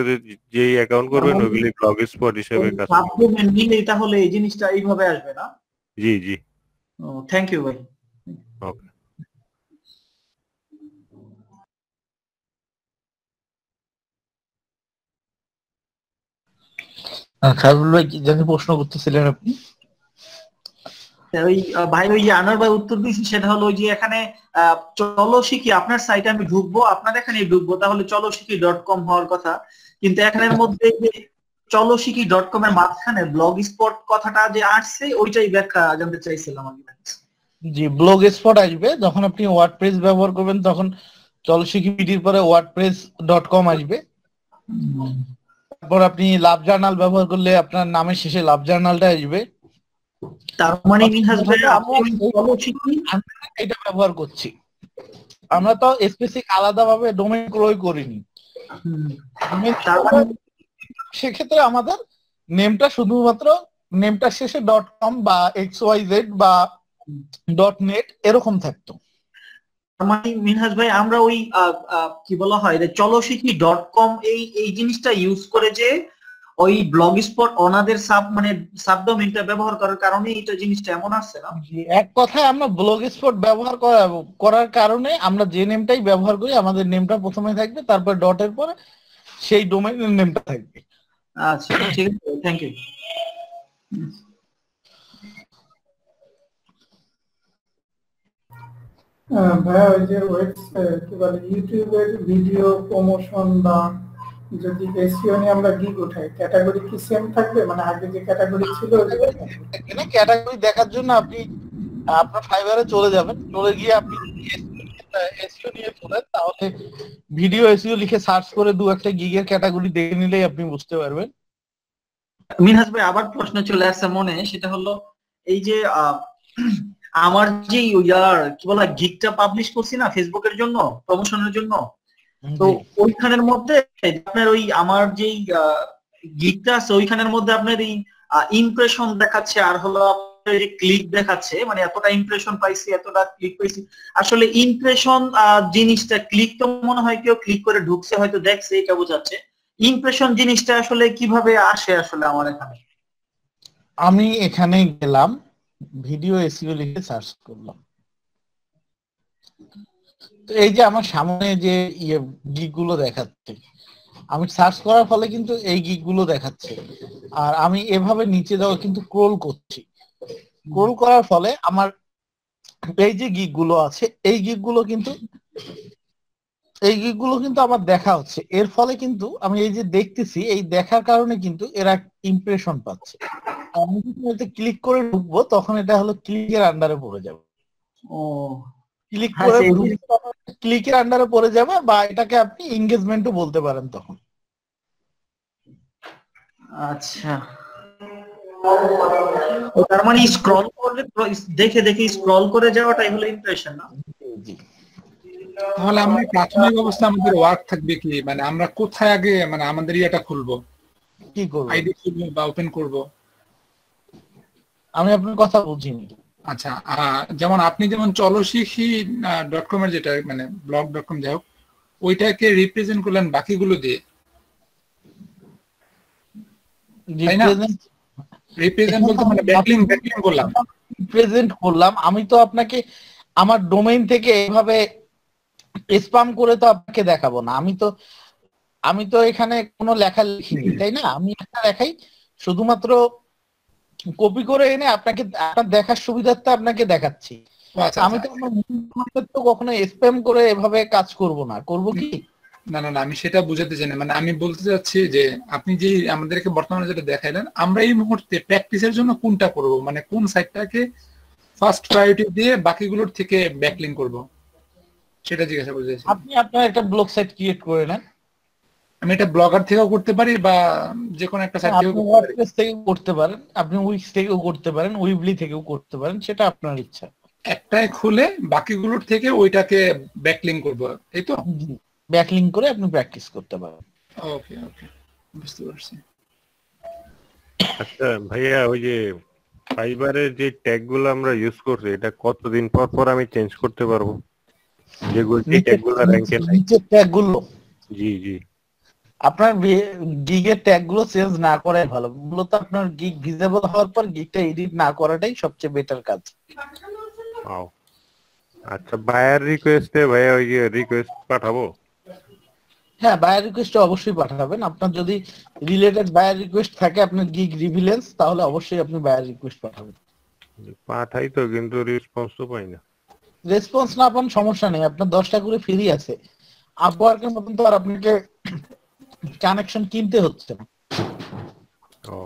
যেই অ্যাকাউন্ট করবেন ওইগুলি ব্লগ স্পট হিসেবে কাজ করবে। সাবডোমেইন নিলেই তাহলে এই জিনিসটা এইভাবে আসবে না? জি জি, ও থ্যাংক ইউ ভাই। ওকে। খায়রুল ভাই কি জানি প্রশ্ন করতেছিলেন আপনি? ওই ভাই, ওই যে আনোয়ার ভাই উত্তর দিয়েছি, সেটা হলো ওই যে এখানে চলোশিখি আপনার সাইটে আমি ঢুকবো, আপনার এখানে ঢুকবো, তাহলে চলোশিখি.com হওয়ার কথা, কিন্তু এখানের মধ্যে যে চলোশিখি.com এর মাঝখানে ব্লগ স্পট কথাটা যে আসছে ওইটাই ব্যাখ্যা জানতে চাইছিলাম আমি। জি, ব্লগ স্পট আসবে যখন আপনি ওয়ার্ডপ্রেস ব্যবহার করবেন, তখন চলোশিখি.com পরে wordpress.com আসবে। তারপর আপনি লাভ জার্নাল ব্যবহার করলে আপনার নামের শেষে লাভ জার্নালটা আসবে। তার মানে মিনহাজ ভাই আমরা এটা ব্যবহার করছি, আমরা তো স্পেসিফিক আলাদাভাবে ডোমেইন ক্রয় করিনি। সেক্ষেত্রে আমাদের নেমটা শুধুমাত্র নেমটা শেষে .com বা XYZ বা .net এরকম থাকতো। মানে মিনহাজ ভাই আমরা ওই কি বলা হয় চলোশিখি.com এই জিনিসটা ইউজ করে যে ওই ব্লগ স্পট ওনাদের সাবডোমেইনটা ব্যবহার করার কারণে এটা জিনিসটা এমন আসছে না? এক কথায় আমরা ব্লগ স্পট ব্যবহার করার কারণে আমরা যে নেমটাই ব্যবহার করি আমাদের নেমটা প্রথমে থাকবে, তারপর ডটের পরে সেই ডোমেইনের নেমটা থাকবে। আচ্ছা ঠিক আছে, থ্যাংক ইউ। ভাইয়া ওই যে ওয়েবসাইট কি বলে ইউটিউবের ভিডিও প্রমোশন বা যদি এসইও নিয়ে আমরা গিগ উঠাই, ক্যাটাগরি কি সেম থাকবে? মানে আগে যে ক্যাটাগরি ছিল এখানে ক্যাটাগরি দেখার জন্য আপনি আপনার ফাইবারে চলে যাবেন, চলে গিয়ে আপনি এসইও নিয়ে চলেন, তাহলে ভিডিও এসইও লিখে সার্চ করে দু একটা গিগের ক্যাটাগরি দেখে নিলেই আপনি বুঝতে পারবেন। মিনহাজ ভাই আবার প্রশ্ন চলে আসছে মনে, সেটা হলো এই যে আমার যে কি বলা গিগটা পাবলিশ করছি না ফেসবুকের জন্য প্রমোশনের জন্য, তো ওইখানের মধ্যে আপনার ওই আমার যেই গিগটা আছে ওইখানের মধ্যে আপনার এই ইমপ্রেশন দেখাচ্ছে আর হলো আপনার যে ক্লিক দেখাচ্ছে, মানে এতটা ইমপ্রেশন পাইছি এতটা ক্লিক পাইছি। আসলে ইমপ্রেশন জিনিসটা, ক্লিক তো মনে হয় কেউ ক্লিক করে ঢুকছে হয়তো দেখছে এটা বোঝাচ্ছে, ইমপ্রেশন জিনিসটা আসলে কিভাবে আসে আসলে আমার এখানে? আমি এখানে গেলাম, ভিডিও এসইও লিখে সার্চ করলাম, তো এই যে আমার সামনে যে গিগ গুলো দেখাচ্ছে, আমি সার্চ করার ফলে কিন্তু এই গিগ গুলো দেখাচ্ছে, আর আমি এভাবে নিচে যাওয়া কিন্তু স্ক্রোল করছি, স্ক্রোল করার ফলে আমার এই যে গিগ গুলো আছে এই গিগ গুলো কিন্তু আমার দেখা হচ্ছে। এর ফলে কিন্তু আমি এই যে দেখতেছি, এই দেখার কারণে কিন্তু এরা ইমপ্রেশন পাচ্ছে। আমি যখন এতে ক্লিক করে ঢুকবো তখন এটা হলো ক্লিকের আন্ডারে পড়ে যাবে। ও ক্লিক করে ক্লিকের আন্ডারে পড়ে যাবে, বা এটাকে আপনি এনগেজমেন্টও বলতে পারেন তখন। আচ্ছা, তার মানে স্ক্রল তাহলে দেখে দেখে স্ক্রল করে যাওয়াটাই হলো ইমপ্রেশন না? জি। তাহলে আমরা প্রাথমিক অবস্থা আমাদের ওয়ার্ক থাকবে কি, মানে আমরা কোথায় আগে মানে আমাদের ইয়েটা খুলবো, কি করব? আইডি খুলবো বা ওপেন করব? আমি আপনার কথা বুঝিনি। আচ্ছা, যেমন আপনি যেমন চলশিখি.com এর যেটা মানে blog.com যাই হোক, ওইটাকে রিপ্রেজেন্ট করলেন বাকিগুলো দিয়ে, তাই না? রিপ্রেজেন্ট বলতে মানে ব্যাকলিং করলাম, রিপ্রেজেন্ট করলাম। আমি তো আপনাকে আমার ডোমেইন থেকে এভাবে স্প্যাম করে তো আপনাকে দেখাবো না। আমি তো এখানে কোনো লেখা লিখিনি, তাই না? আমি একটা লেখাই শুধুমাত্র কপি করে এনে আপনাকে আপনার দেখার সুবিধার্থে আপনাকে দেখাচ্ছি। আমি তো আমার তো কখনো স্প্যাম করে এভাবে কাজ করব না। করব কি? না না না, আমি সেটা বুঝাতে চাই না। মানে আমি বলতে চাচ্ছি যে আপনি যে আমাদেরকে বর্তমানে যেটা দেখাইলেন, আমরা এই মুহূর্তে প্র্যাকটিসের জন্য কোনটা করব, মানে কোন সাইটটাকে ফার্স্ট প্রায়োরিটি দিয়ে বাকিগুলোর থেকে ব্যাকলিং করব, সেটা জিজ্ঞাসা করতে চাইছি। আপনি আপনার একটা ব্লগ সাইট ক্রিয়েট করে নেন। আমি এটা ব্লগার থেকেও করতে পারি বা যে কোনো একটা সাইট থেকেও করতে পারি। ওয়ার্ডপ্রেস থেকেও করতে পারেন, আপনি উইক্স থেকেও করতে পারেন, উইবলি থেকেও করতে পারেন, সেটা আপনার ইচ্ছা। একটাই খুলে বাকিগুলোর থেকে ওইটাকে ব্যাকলিং করব, এই তো? ব্যাকলিং করে আপনি প্র্যাকটিস করতে পারেন। ওকে ওকে, বুঝতে পারছি। আচ্ছা ভাইয়া, ওই যে ফাইবারের যে ট্যাগ গুলো আমরা ইউজ করছি, এটা কতদিন পর পর আমি চেঞ্জ করতে পারবো? যেগুলো ট্যাগ গুলো র‍্যাঙ্কে নাই, নিচের ট্যাগ গুলো জি জি, আপনার গিগের ট্যাগ গুলো চেঞ্জ না করাই ভালো। মূলত আপনার গিগ ভিজিবল হওয়ার পর গিগটা এডিট না করাটাই সবচেয়ে বেটার কাজ। আচ্ছা, বায়ার রিকোয়েস্টে ভাইয়া ওই যে রিকোয়েস্ট পাঠাবো? হ্যাঁ, বায়ার রিকোয়েস্ট অবশ্যই পাঠাবেন। আপনার যদি রিলেটেড বায়ার রিকোয়েস্ট থাকে আপনার গিগ রিভিলেন্স, তাহলে অবশ্যই আপনি বায়ার রিকোয়েস্ট পাঠাবেন। পাঠাই তো, কিন্তু রেসপন্স তো পাই না। রেসপন্স না পান সমস্যা নেই, আপনার 10টা করে ফ্রি আছে। আপওয়ার্কের মতন তো আর আপনাকে কানেকশন কিনতে হচ্ছে না। ও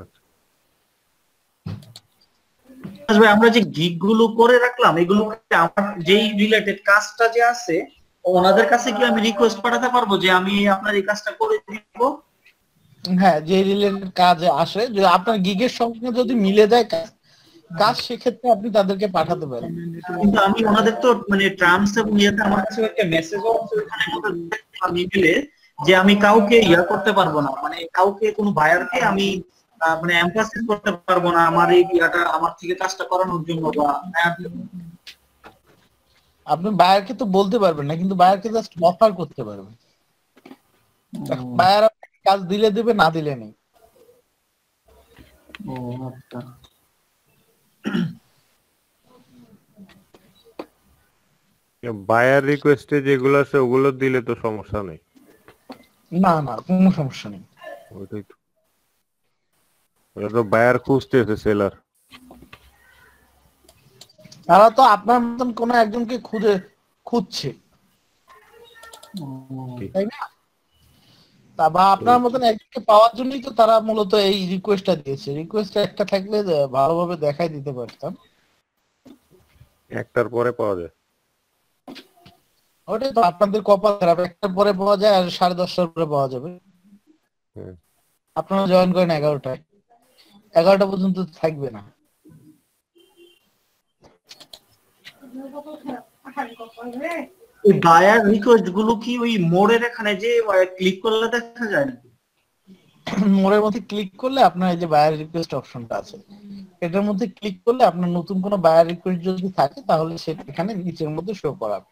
আচ্ছা, আসলে আমরা যে গিগ গুলো করে রাখলাম, এগুলো আমার যেই রিলেটেড কাজটা যে আছে ওনাদের কাছে কি আমি রিকোয়েস্ট পাঠাতে পারবো যে আমি আপনার এই কাজটা করে দিব? হ্যাঁ, যে রিলেটেড কাজে আসে, যে আপনার গিগের সঙ্গে যদি মিলে যায় কাজ, সেক্ষেত্রে আপনি তাদেরকে পাঠাতে পারেন। কিন্তু আমি ওনাদের তো মানে টার্মস এবং ইয়েতে আমার কাছে একটা মেসেজও আছে ওখানে আমি মিলে যে আমি কাউকে ইয়া করতে পারবো না, মানে কাউকে কোনো বায়ারকে আমি মানে এমফাসিস করতে পারবো না আমার এই ইয়াটা আমার থেকে কাজটা করানোর জন্য বা আপনি বায়ারকে তো বলতে পারবেন না, কিন্তু বায়ারকে জাস্ট অফার করতে পারবেন। বায়ার কাজ দিলে দেবে, না দিলে নেই। ও আচ্ছা, বায়ার রিকোয়েস্টে যেগুলো আছে ওগুলো দিলে তো সমস্যা নেই। না না, কোনো সমস্যা নেই। ওইটাই তো, ওটা তো বায়ার খুঁজতেছে সেলার। তারা তো আপনার মতন কোনো একজনকে খুঁজছে, তাই না? তা বা আপনার মতন একজনকে পাওয়ার জন্যই তো তারা মূলত এই রিকোয়েস্টটা দিয়েছে। রিকোয়েস্টটা একটা থাকলে ভালোভাবে দেখাই দিতে পারতাম। একটার পরে পাওয়া যায়। ওটাই তো আপনাদের কপাল খারাপ, একটার পরে পাওয়া যায় আর 10:30টার পরে পাওয়া যাবে। আপনারা জয়েন করেন 11টায়, 11টা পর্যন্ত থাকবে না। এই বায়ার রিকোয়েস্ট গুলো কি ওই মোড়ের এখানে যে ক্লিক করলে দেখা যায় নাকি? মোড়ের মধ্যে ক্লিক করলে আপনার এই যে বায়ার রিকোয়েস্ট অপশনটা আছে, এটার মধ্যে ক্লিক করলে আপনার নতুন কোনো বায়ার রিকোয়েস্ট যদি থাকে তাহলে সেটা এখানে নিচের মধ্যে শো করাবে।